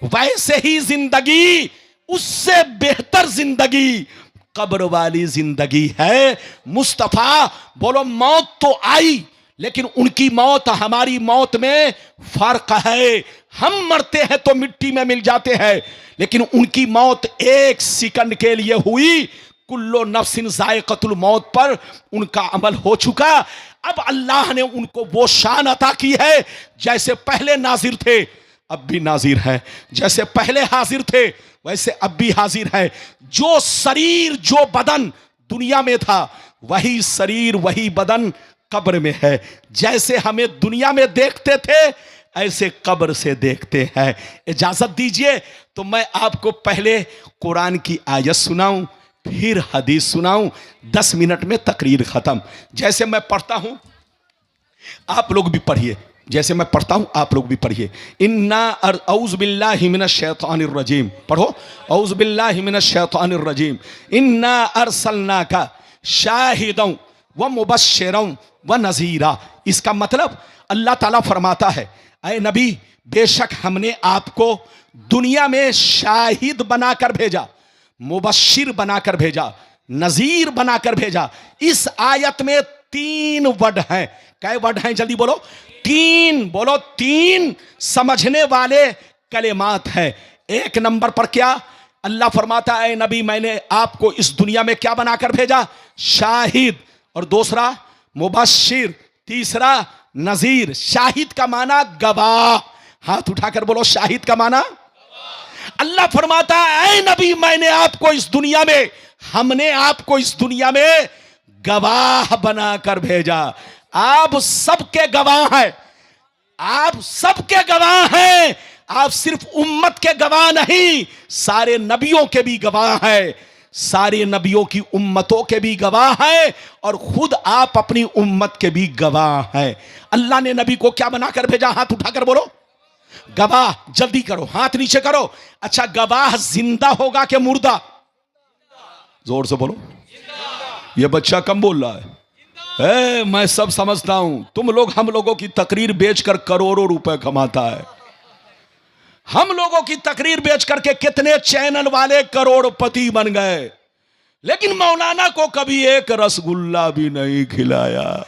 [SPEAKER 3] वैसे ही जिंदगी, उससे बेहतर जिंदगी कब्र वाली जिंदगी है। मुस्तफा, बोलो, मौत तो आई लेकिन उनकी मौत हमारी मौत में फर्क है। हम मरते हैं तो मिट्टी में मिल जाते हैं, लेकिन उनकी मौत 1 सेकंड के लिए हुई। कुल्लो नफ्सिन जायक़तुल मौत पर उनका अमल हो चुका। अब अल्लाह ने उनको वो शान अता की है, जैसे पहले नाजिर थे अब भी नाजिर है, जैसे पहले हाजिर थे वैसे अब भी हाजिर है। जो शरीर, जो बदन दुनिया में था वही शरीर, वही बदन कब्र में है। जैसे हमें दुनिया में देखते थे ऐसे कब्र से देखते हैं। इजाजत दीजिए तो मैं आपको पहले कुरान की आयत सुनाऊं, फिर हदीस सुनाऊं। 10 मिनट में तकरीर खत्म। जैसे मैं पढ़ता हूं आप लोग भी पढ़िए, जैसे मैं पढ़ता हूं आप लोग भी पढ़िए। इन्ना औज़ बिल्लाहि मिनश शैतानिर रजीम, पढ़ो औज़ बिल्लाहि मिनश शैतानिर रजीम। इन्ना अरसलनाका शाहिदन व मुबश्शिरन व नज़ीरा। इसका मतलब अल्लाह ताला फरमाता है, ऐ नबी बेशक हमने आपको दुनिया में शाहिद बनाकर भेजा, मुबश्शिर बनाकर भेजा, नज़ीर बनाकर भेजा। इस आयत में 3 वर्ड हैं। कै वर्ड हैं? जल्दी बोलो। 3 बोलो। 3 समझने वाले कलेमात है। 1 नंबर पर क्या अल्लाह फरमाता है, नबी मैंने आपको इस दुनिया में क्या बनाकर भेजा? शाहिद। और दूसरा मुबश्शिर, तीसरा नज़ीर। शाहिद का माना गवाह। हाथ उठाकर बोलो शाहिद का माना। अल्लाह फरमाता है, ऐ नबी मैंने आपको इस दुनिया में, हमने आपको इस दुनिया में गवाह बनाकर भेजा। आप सबके गवाह हैं, आप सबके गवाह हैं। आप सिर्फ उम्मत के गवाह नहीं, सारे नबियों के भी गवाह हैं, सारे नबियों की उम्मतों के भी गवाह हैं, और खुद आप अपनी उम्मत के भी गवाह हैं। अल्लाह ने नबी को क्या बनाकर भेजा? हाथ उठाकर बोलो गवाह। जल्दी करो, हाथ नीचे करो। अच्छा, गवाह जिंदा होगा कि मुर्दा? जोर से बोलो। ये बच्चा कम बोल रहा है। मैं सब समझता हूं। तुम लोग हम लोगों की तकरीर बेचकर करोड़ों रुपए कमाता है। हम लोगों की तकरीर बेच करके कितने चैनल वाले करोड़पति बन गए, लेकिन मौलाना को कभी एक रसगुल्ला भी नहीं खिलाया।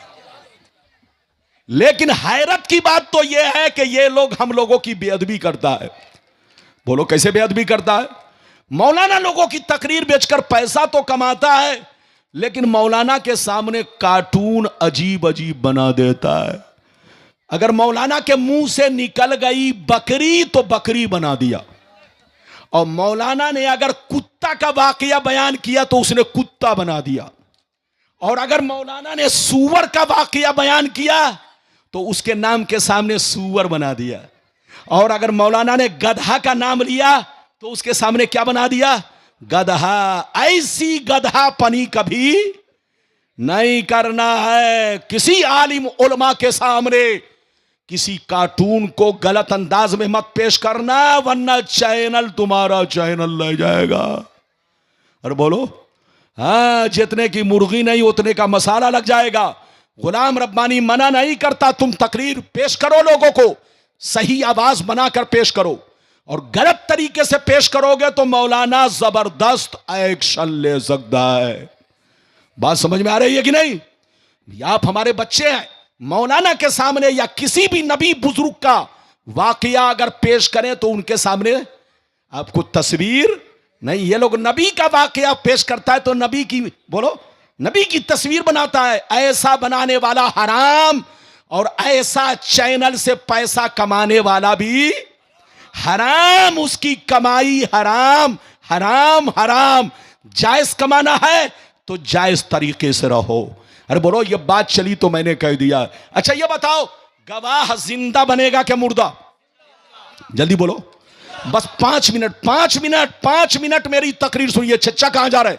[SPEAKER 3] लेकिन हैरत की बात तो यह है कि ये लोग हम लोगों की बेअदबी करता है। बोलो कैसे बेअदबी करता है? मौलाना लोगों की तकरीर बेचकर पैसा तो कमाता है, लेकिन मौलाना के सामने कार्टून अजीब अजीब बना देता है। अगर मौलाना के मुंह से निकल गई बकरी तो बकरी बना दिया, और मौलाना ने अगर कुत्ता का वाकया बयान किया तो उसने कुत्ता बना दिया, और अगर मौलाना ने सूअर का वाकया बयान किया तो उसके नाम के सामने सूअर बना दिया, और अगर मौलाना ने गधा का नाम लिया तो उसके सामने क्या बना दिया? गधा। ऐसी गधापनी कभी नहीं करना है। किसी आलिम उलमा के सामने किसी कार्टून को गलत अंदाज में मत पेश करना, वरना चैनल तुम्हारा चैनल ले जाएगा। अरे बोलो, हाँ, जितने की मुर्गी नहीं उतने का मसाला लग जाएगा। गुलाम रब्बानी मना नहीं करता, तुम तकरीर पेश करो, लोगों को सही आवाज बनाकर पेश करो, और गलत तरीके से पेश करोगे तो मौलाना जबरदस्त एक्शन ले सकता है। बात समझ में आ रही है कि नहीं? आप हमारे बच्चे हैं, मौलाना के सामने या किसी भी नबी बुजुर्ग का वाकया अगर पेश करें तो उनके सामने आपको तस्वीर नहीं, ये लोग नबी का वाकया पेश करता है तो नबी की, बोलो, नबी की तस्वीर बनाता है। ऐसा बनाने वाला हराम, और ऐसा चैनल से पैसा कमाने वाला भी हराम। उसकी कमाई हराम, हराम, हराम। जायज कमाना है तो जायज तरीके से रहो। अरे बोलो, ये बात चली तो मैंने कह दिया। अच्छा ये बताओ, गवाह जिंदा बनेगा क्या मुर्दा? जल्दी बोलो। बस 5 मिनट, 5 मिनट, 5 मिनट मेरी तकरीर सुनिए। चचा कहां जा रहे?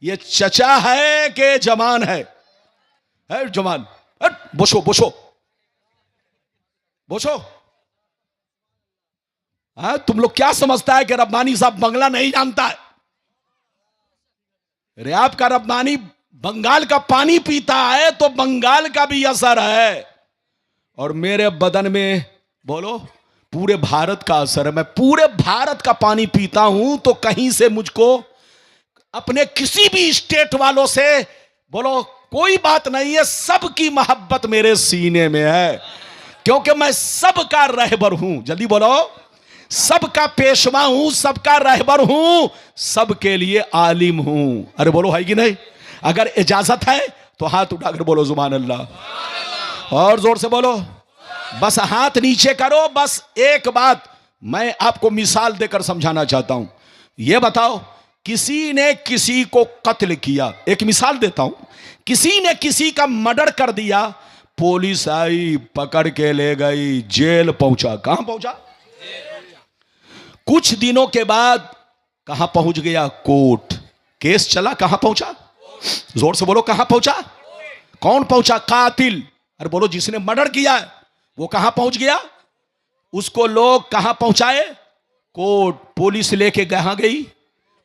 [SPEAKER 3] ये चचा है कि जवान है? जवान। बोशो बोशो बोशो। हाँ, तुम लोग क्या समझता है कि रब्बानी साहब बंगला नहीं जानता है? अरे आपका रब्बानी बंगाल का पानी पीता है तो बंगाल का भी असर है, और मेरे बदन में, बोलो, पूरे भारत का असर है। मैं पूरे भारत का पानी पीता हूं तो कहीं से मुझको अपने किसी भी स्टेट वालों से, बोलो, कोई बात नहीं है। सबकी मोहब्बत मेरे सीने में है, क्योंकि मैं सबका रहबर हूं। जल्दी बोलो, सबका पेशवा हूं, सबका रहबर हूं, सबके लिए आलिम हूं। अरे बोलो, है कि नहीं? अगर इजाजत है तो हाथ उठाकर बोलो सुभान अल्लाह, और जोर से बोलो। बस हाथ नीचे करो। बस एक बात मैं आपको मिसाल देकर समझाना चाहता हूं। यह बताओ, किसी ने किसी को कत्ल किया, एक मिसाल देता हूं, किसी ने किसी का मर्डर कर दिया, पुलिस आई, पकड़ के ले गई, जेल पहुंचा। कहां पहुंचा? कुछ दिनों के बाद कहां पहुंच गया? कोर्ट। केस चला, कहां पहुंचा? जोर से बोलो, कहां पहुंचा? कौन पहुंचा? कातिल। अरे बोलो, जिसने मर्डर किया है वो कहां पहुंच गया? उसको लोग कहां पहुंचाए? कोर्ट। पुलिस लेके कहां गई?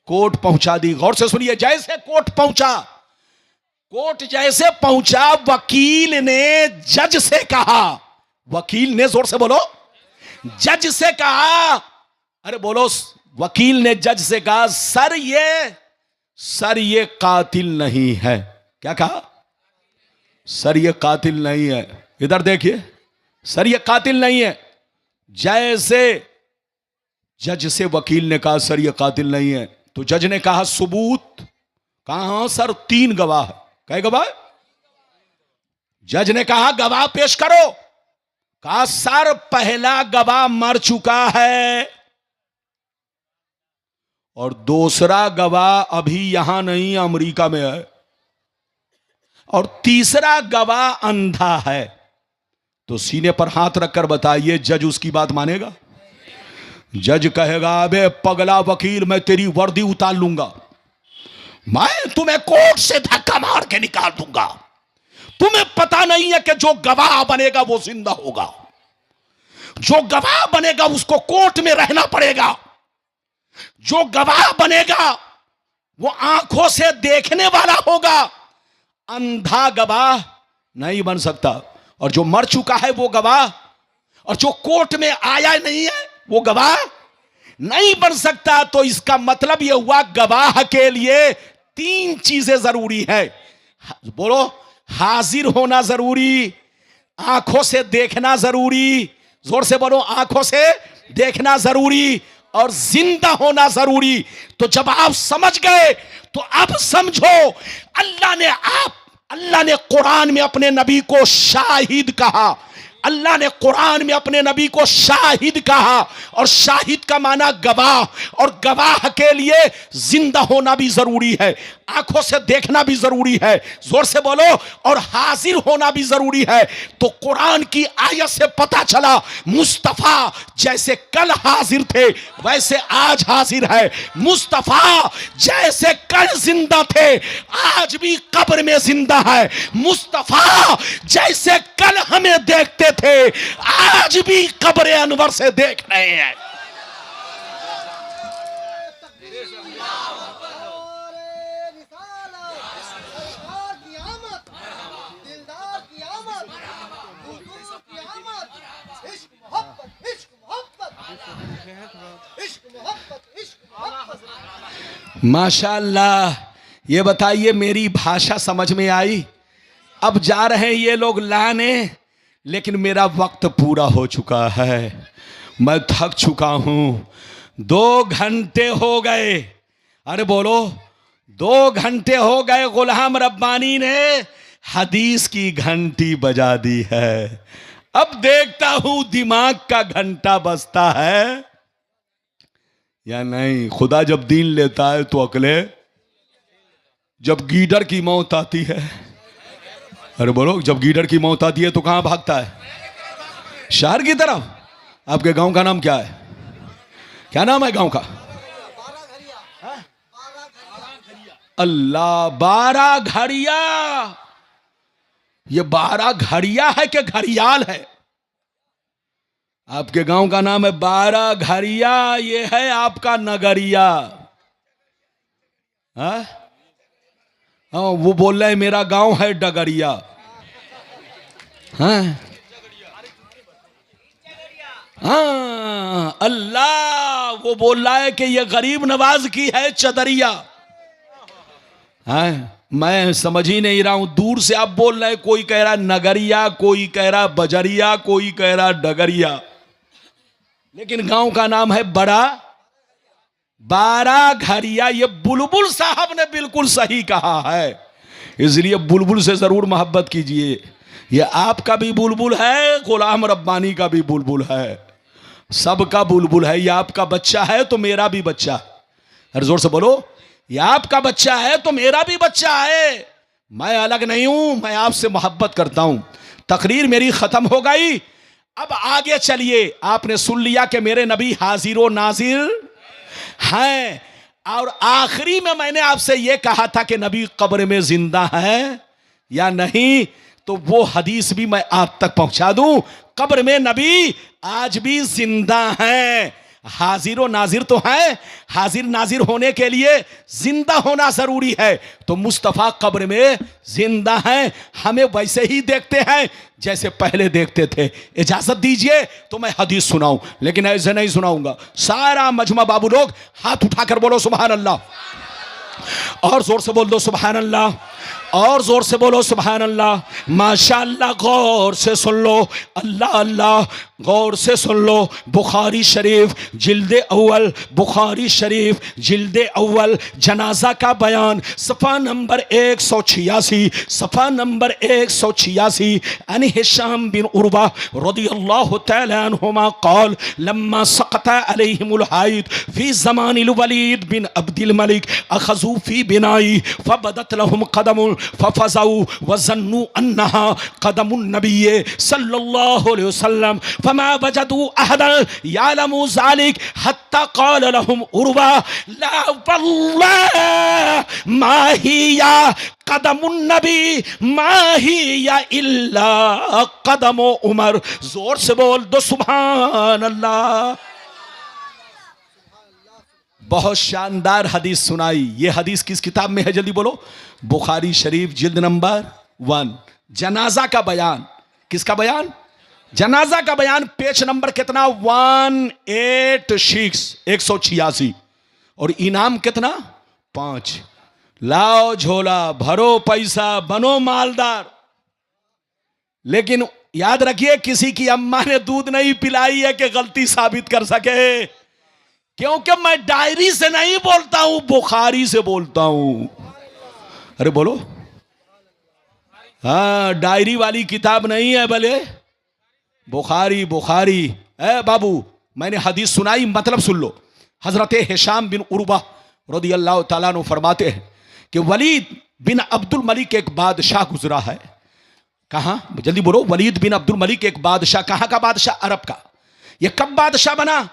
[SPEAKER 3] कोर्ट पहुंचा दी। गौर से सुनिए, जैसे कोर्ट पहुंचा, कोर्ट जैसे पहुंचा, वकील ने जज से कहा, वकील ने, जोर से बोलो, जज से कहा, अरे बोलो, वकील ने जज से कहा, सर ये कातिल नहीं है। क्या कहा? सर ये कातिल नहीं है। इधर देखिए, सर ये कातिल नहीं है। जैसे जज से वकील ने कहा सर ये कातिल नहीं है, तो जज ने कहा सबूत। कहा सर 3 गवाह। कई गवाह? जज ने कहा गवाह पेश करो। कहा सर पहला गवाह मर चुका है और दूसरा गवाह अभी यहां नहीं, अमेरिका में है, और तीसरा गवाह अंधा है। तो सीने पर हाथ रखकर बताइए, जज उसकी बात मानेगा? जज कहेगा अबे पगला वकील, मैं तेरी वर्दी उतार लूंगा, मैं तुम्हें कोर्ट से धक्का मार के निकाल दूंगा। तुम्हें पता नहीं है कि जो गवाह बनेगा वो जिंदा होगा, जो गवाह बनेगा उसको कोर्ट में रहना पड़ेगा, जो गवाह बनेगा वो आंखों से देखने वाला होगा। अंधा गवाह नहीं बन सकता, और जो मर चुका है वो गवाह, और जो कोर्ट में आया नहीं है वो गवाह नहीं बन सकता। तो इसका मतलब यह हुआ, गवाह के लिए 3 चीजें जरूरी है। बोलो, हाजिर होना जरूरी, आंखों से देखना जरूरी, जोर से बोलो, आंखों से देखना जरूरी, और जिंदा होना जरूरी। तो जब आप समझ गए तो अब समझो, अल्लाह ने कुरान में अपने नबी को शाहिद कहा। अल्लाह ने कुरान में अपने नबी को शाहिद कहा, और शाहिद का माना गवाह, और गवाह के लिए जिंदा होना भी जरूरी है, आंखों से देखना भी जरूरी है, जोर से बोलो, और हाजिर होना भी जरूरी है। तो कुरान की आयत से पता चला, मुस्तफा जैसे कल हाजिर थे वैसे आज हाजिर है। मुस्तफा जैसे कल जिंदा थे आज भी कब्र में जिंदा है। मुस्तफा जैसे कल हमें देखते थे आज भी कब्र अनवर से देख रहे हैं। माशाअल्लाह। ये बताइए, मेरी भाषा समझ में आई? अब जा रहे हैं ये लोग लाने, लेकिन मेरा वक्त पूरा हो चुका है, मैं थक चुका हूं। 2 घंटे हो गए, अरे बोलो, 2 घंटे हो गए, गुलाम रब्बानी ने हदीस की घंटी बजा दी है। अब देखता हूं दिमाग का घंटा बजता है या नहीं। खुदा जब दीन लेता है तो अकले, जब गीडर की मौत आती है, अरे बोलो, जब गीडर की मौत आती है तो कहां भागता है? शहर की तरफ। आपके गांव का नाम क्या है? क्या नाम है गांव का? अल्लाह, 12 घड़िया। ये 12 घड़िया है कि घड़ियाल है? आपके गांव का नाम है 12 घड़िया, ये है आपका नगरिया। हाँ, वो बोल रहे हैं मेरा गांव है डगरिया। हाँ हाँ, अल्लाह, वो बोल रहा है कि ये गरीब नवाज की है चदरिया। हाँ, मैं समझ ही नहीं रहा हूं, दूर से आप बोल रहे हैं, कोई कह रहा नगरिया, कोई कह रहा बजरिया, कोई कह रहा डगरिया, लेकिन गांव का नाम है बड़ा 12 घड़िया। ये बुलबुल साहब ने बिल्कुल सही कहा है, इसलिए बुलबुल से जरूर मोहब्बत कीजिए। ये आपका भी बुलबुल है, गुलाम रब्बानी का भी बुलबुल है, सबका बुलबुल है। ये आपका बच्चा है तो मेरा भी बच्चा है। हर जोर से बोलो, ये आपका बच्चा है तो मेरा भी बच्चा है। मैं अलग नहीं हूं, मैं आपसे मोहब्बत करता हूं। तकरीर मेरी खत्म हो गई। अब आगे चलिए, आपने सुन लिया कि मेरे नबी हाजिर व नाजिर हैं, और आखिरी में मैंने आपसे यह कहा था कि नबी कब्र में जिंदा है या नहीं, तो वो हदीस भी मैं आप तक पहुंचा दूं। कब्र में नबी आज भी जिंदा हैं, हाजिर व नाजिर तो है। हाजिर नाजिर होने के लिए जिंदा होना जरूरी है, तो मुस्तफ़ा कब्र में जिंदा हैं, हमें वैसे ही देखते हैं जैसे पहले देखते थे। इजाजत दीजिए तो मैं हदीस सुनाऊं, लेकिन ऐसे नहीं सुनाऊंगा। सारा मजमा बाबू लोग हाथ उठाकर बोलो सुभान अल्लाह, और जोर से बोल दो सुभान अल्लाह, और जोर से बोलो सुभान अल्लाह। माशाअल्लाह, गौर से सुन लो, अल्लाह अल्लाह, गौर से सुन लो। बुखारी शरीफ जिल्दे अव्वल, बुखारी शरीफ जिल्दे अव्वल, जनाजा का बयान, सफ़ा नंबर 186, सफ़ा नंबर 186। अन हिशाम बिन उर्वा रदियल्लाहु तआला अन्हुमा क़ाल लम्मा सक़त अलैहिमुल हाइद फ़ी ज़मानिल वलीद बिन अब्दिल मलिक अख़ज़ू फ़ी बिनाई फ़बदत लहुम क़दमुन फ़फ़ज़ऊ वज़न्नु अन्नहा क़दमुन नबिय्य सल्लल्लाहु अलैहि वसल्लम फमा वजदू अहदन यालमु ज़ालिक हत्ता क़ाल लहुम उर्वा ला वल्लाह मा हिया क़दमुन नबी मा हिया इल्ला क़दमु उमर। जोर से बोल दो सुभान अल्लाह। बहुत शानदार हदीस सुनाई। ये हदीस किस किताब में है, जल्दी बोलो? बुखारी शरीफ जिल्द नंबर 1, जनाजा का बयान। किसका बयान? जनाजा का बयान। पेज नंबर कितना? 186, 186। और इनाम कितना? 5। लाओ झोला, भरो पैसा, बनो मालदार। लेकिन याद रखिए, किसी की अम्मा ने दूध नहीं पिलाई है कि गलती साबित कर सके, क्योंकि मैं डायरी से नहीं बोलता हूं, बुखारी से बोलता हूं। अरे बोलो, हाँ, डायरी वाली किताब नहीं है, भले बुखारी। बुखारी है बाबू। मैंने हदीस सुनाई, मतलब सुन लो। हजरत हिशाम बिन उर्वा रदियल्लाहु ताला अन्हु फरमाते हैं कि वलीद बिन अब्दुल मलिक एक बादशाह गुजरा है। कहां? जल्दी बोलो। वलीद बिन अब्दुल मलिक एक बादशाह। कहां का बादशाह? अरब का। यह कब बादशाह बना?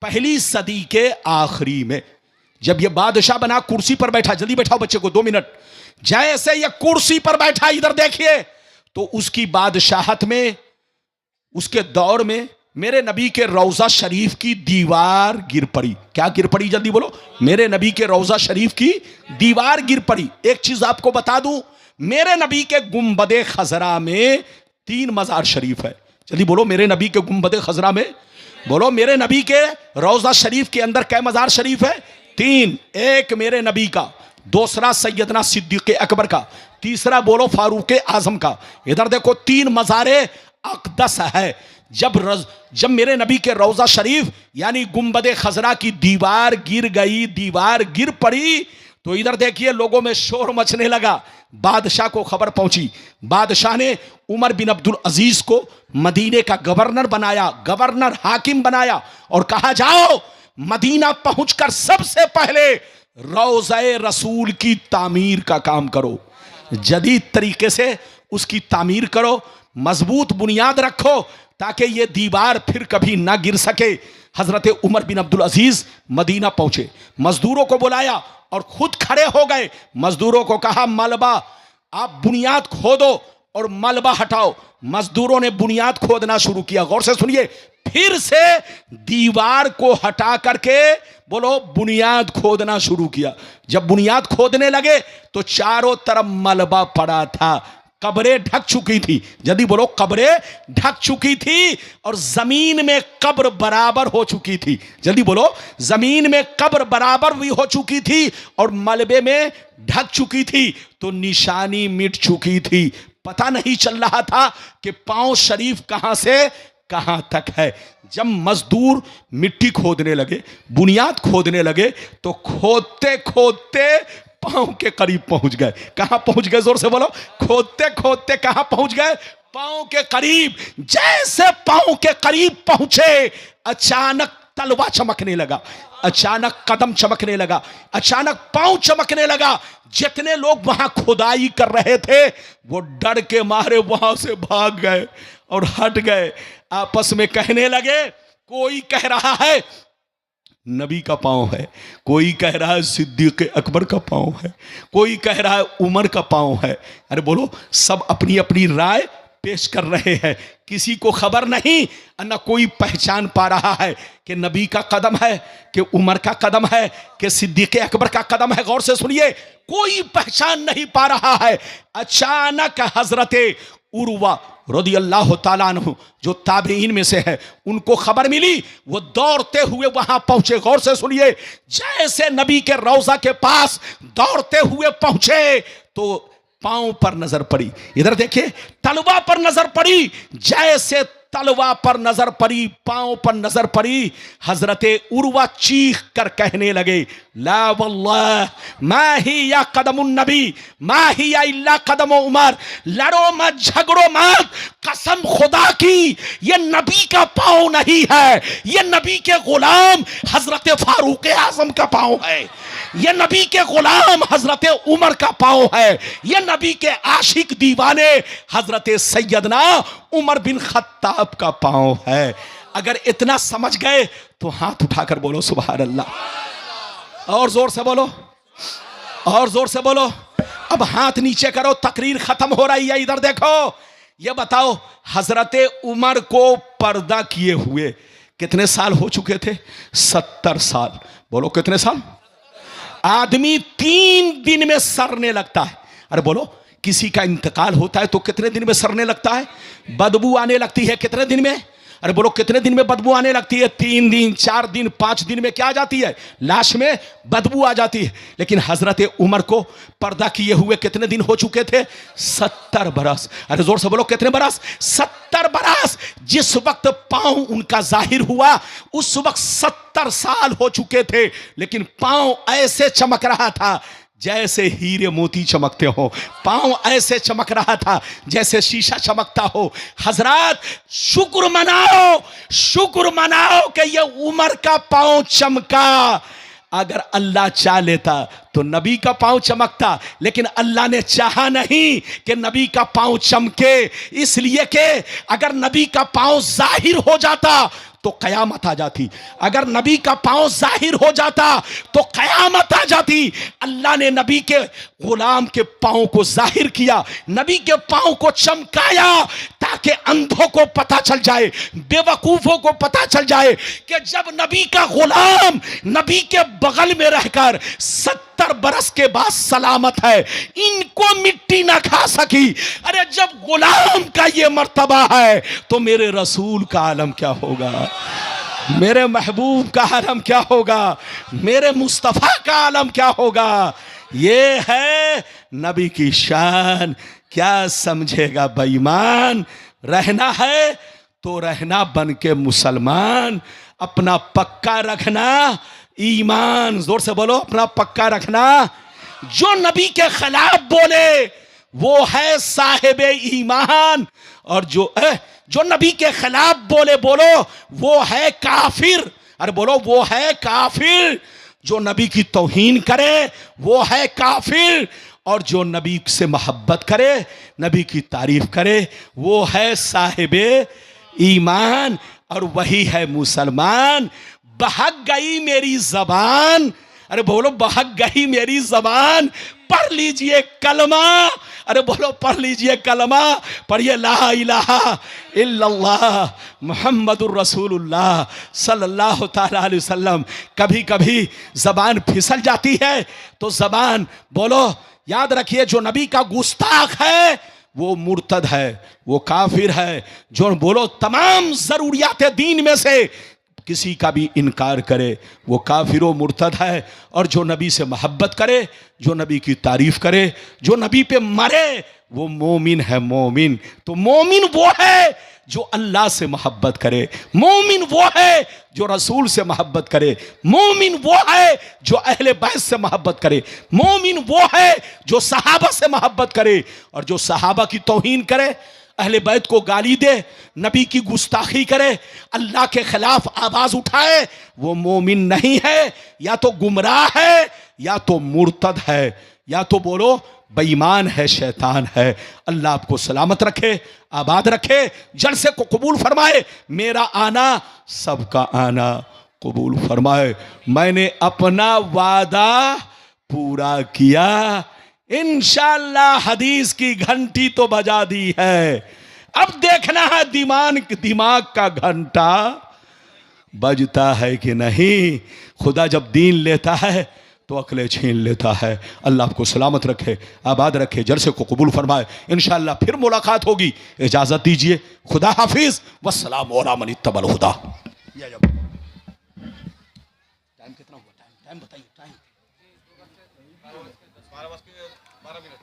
[SPEAKER 3] पहली सदी के आखिरी में। जब यह बादशाह बना, कुर्सी पर बैठा, जल्दी बैठाओ बच्चे को, 2 मिनट। जैसे यह कुर्सी पर बैठा, इधर देखिए, तो उसकी बादशाहत में, उसके दौर में मेरे नबी के रौजा शरीफ की दीवार गिर पड़ी। क्या गिर पड़ी? जल्दी बोलो। मेरे नबी के रौजा शरीफ की दीवार गिर पड़ी। एक चीज आपको बता दूं, मेरे नबी के गुंबदे खजरा में 3 मजार शरीफ है। जल्दी बोलो, मेरे नबी के गुंबदे खजरा में, बोलो, मेरे नबी के रौजा शरीफ के अंदर कै मजार शरीफ है? 3। एक मेरे नबी का, दूसरा सैयदना सिद्दीक़ अकबर का, तीसरा बोलो फारूक आजम का। इधर देखो, 3 मजारे अक़दस है। जब मेरे नबी के रौजा शरीफ यानी गुंबदे खजरा की दीवार गिर गई, दीवार गिर पड़ी, तो इधर देखिए लोगों में शोर मचने लगा। बादशाह को खबर पहुंची। बादशाह ने उमर बिन अब्दुल अजीज को मदीने का गवर्नर बनाया, गवर्नर हाकिम बनाया, और कहा जाओ मदीना पहुंचकर सबसे पहले रौज़े रसूल की तामीर का काम करो, जदीद तरीके से उसकी तामीर करो, मजबूत बुनियाद रखो ताकि ये दीवार फिर कभी ना गिर सके। हजरत उमर बिन अब्दुल अजीज मदीना पहुंचे, मजदूरों को बुलाया और खुद खड़े हो गए। मजदूरों को कहा, मलबा आप बुनियाद खोदो और मलबा हटाओ। मजदूरों ने बुनियाद खोदना शुरू किया। गौर से सुनिए, फिर से दीवार को हटा करके बोलो बुनियाद खोदना शुरू किया। जब बुनियाद खोदने लगे तो चारों तरफ मलबा पड़ा था, कब्रें ढक चुकी थी। जल्दी बोलो, कब्रें ढक चुकी थी और जमीन में कब्र बराबर हो चुकी थी। जल्दी बोलो, जमीन में कब्र बराबर भी हो चुकी थी और मलबे में ढक चुकी थी, तो निशानी मिट चुकी थी। पता नहीं चल रहा था कि पांव शरीफ कहां से कहां तक है। जब मजदूर मिट्टी खोदने लगे, बुनियाद खोदने लगे, तो खोदते खोदते पांव के करीब पहुंच गए। कहां पहुंच गए? जोर से बोलो। खोदते खोदते कहां पहुंच गए? पांव के करीब। जैसे पांव के करीब पहुंचे, अचानक तलवा चमकने लगा, अचानक कदम चमकने लगा, अचानक पांव चमकने लगा। जितने लोग वहां खुदाई कर रहे थे वो डर के मारे वहां से भाग गए और हट गए। आपस में कहने लगे, कोई कह रहा है नबी का पांव है, कोई कह रहा है सिद्दीक अकबर का पांव है, कोई कह रहा है उमर का पांव है। अरे बोलो, सब अपनी अपनी राय पेश कर रहे हैं। किसी को खबर नहीं, न कोई पहचान पा रहा है कि नबी का कदम है, कि उमर का कदम है, कि सिद्दीक अकबर का कदम है। गौर से सुनिए, कोई पहचान नहीं पा रहा है। अचानक हजरते उर्वा रज़ी अल्लाह ताला अन्हु, जो ताबीइन में से है, उनको खबर मिली। वो दौड़ते हुए वहां पहुंचे। गौर से सुनिए, जैसे नबी के रौजा के पास दौड़ते हुए पहुंचे तो पांव पर नजर पड़ी। इधर देखिए, तलवा पर नजर पड़ी। जैसे तलवा पर नजर पड़ी, पांव पर नजर पड़ी, हजरते उर्वा चीख कर कहने लगे, ला वल्लाह मा ही या कदमुन नबी मा ही या इल्ला कदम उमर। लड़ो मत, झगड़ो मत, कसम खुदा की ये नबी का पांव नहीं है, ये नबी के गुलाम हजरत फारूक आजम का पांव है, ये नबी के गुलाम हजरत उमर का पांव है, ये नबी के आशिक दीवाने हजरत सैयदना उमर बिन खत्ताब का पांव है। अगर इतना समझ गए तो हाथ उठाकर बोलो सुभान अल्लाह। और जोर से बोलो, और जोर से बोलो। अब हाथ नीचे करो, तकरीर खत्म हो रही है। इधर देखो, ये बताओ, हजरत उमर को पर्दा किए हुए कितने साल हो चुके थे? 70 साल। बोलो कितने साल? आदमी 3 दिन में सड़ने लगता है। अरे बोलो, किसी का इंतकाल होता है तो कितने दिन में सड़ने लगता है? बदबू आने लगती है कितने दिन में? अरे बोलो, कितने दिन में बदबू आने लगती है? 3 दिन, 4 दिन, 5 दिन में क्या आ जाती है? लाश में बदबू आ जाती है। लेकिन हजरत उमर को पर्दा किए हुए कितने दिन हो चुके थे? 70 बरस। अरे जोर से बोलो, कितने बरस? 70 बरस। जिस वक्त पांव उनका जाहिर हुआ उस वक्त 70 साल हो चुके थे, लेकिन पांव ऐसे चमक रहा था जैसे हीरे मोती चमकते हो। पांव ऐसे चमक रहा था जैसे शीशा चमकता हो। हजरत, शुक्र मनाओ, शुक्र मनाओ कि ये उमर का पांव चमका। अगर अल्लाह चाह लेता तो नबी का पांव चमकता, लेकिन अल्लाह ने चाहा नहीं कि नबी का पांव चमके, इसलिए कि अगर नबी का पांव जाहिर हो जाता तो कयामत आ जाती। अगर नबी का पांव जाहिर हो जाता तो कयामत आ जाती। अल्लाह ने नबी के गुलाम के पांव को जाहिर किया, नबी के पांव को चमकाया, ताकि अंधों को पता चल जाए, बेवकूफों को पता चल जाए कि जब नबी का गुलाम नबी के बगल में रहकर 70 बरस के बाद सलामत है, इनको मिट्टी ना खा सकी। अरे जब गुलाम का ये मर्तबा है तो मेरे रसूल का आलम क्या होगा, मेरे महबूब का आलम क्या होगा, मेरे मुस्तफा का आलम क्या होगा। ये है नबी की शान। क्या समझेगा बेईमान? रहना है तो रहना बन के मुसलमान, अपना पक्का रखना ईमान। जोर से बोलो, अपना पक्का रखना। जो नबी के खिलाफ बोले वो है साहिब ईमान, और जो नबी के खिलाफ बोले, बोलो वो है काफिर। अरे बोलो, वो है काफिर। जो नबी की तौहीन करे वो है काफिर, और जो नबी से मोहब्बत करे, नबी की तारीफ करे, वो है साहिबे ईमान, और वही है मुसलमान। बहक गई मेरी जबान। अरे बोलो, बहक गई मेरी जबान। पढ़ लीजिए कलमा। अरे बोलो, पढ़ लीजिए कलमा। पढ़िए ला इलाहा इल्लल्लाह मुहम्मदुर रसूलुल्लाह सल्लल्लाहु ताला अलैहि वसल्लम। कभी कभी जबान फिसल जाती है तो जबान बोलो, याद रखिए, जो नबी का गुस्ताख है वो मुर्तद है, वो काफिर है। जो बोलो तमाम जरूरियात दीन में से किसी का भी इनकार करे वो काफिर व मुर्तद है, और जो नबी से मोहब्बत करे, जो नबी की तारीफ करे, जो नबी पे मरे, वो मोमिन है। मोमिन तो मोमिन वो है जो अल्लाह से मोहब्बत करे, मोमिन वो है जो रसूल से मोहब्बत करे, मोमिन वो है जो अहले बैत से मोहब्बत करे, मोमिन वो है जो सहाबा से मोहब्बत करे, और जो सहाबा की तौहीन करे। अहले बैत को गाली दे, नबी की गुस्ताखी करे, अल्लाह के खिलाफ आवाज उठाए, वो मोमिन नहीं है, या तो गुमराह है, या तो मुर्तद है, या तो बोलो बेईमान है, शैतान है। अल्लाह आपको सलामत रखे, आबाद रखे, जलसे को कबूल फरमाए, मेरा आना सबका आना कबूल फरमाए। मैंने अपना वादा पूरा किया, इंशाअल्लाह हदीस की घंटी तो बजा दी है, अब देखना है दिमाग का घंटा बजता है कि नहीं। खुदा जब दीन लेता है तो अकले छीन लेता है। अल्लाह आपको सलामत रखे, आबाद रखे, जलसे को कबूल फरमाए। इंशाअल्लाह फिर मुलाकात होगी, इजाजत दीजिए, खुदा हाफिज, वस्सलाम अला मन इत्तबल हुदा। टाइम कितना हुआ? टाइम बताइए। टाइम
[SPEAKER 2] 12 बज के 12 मिनट।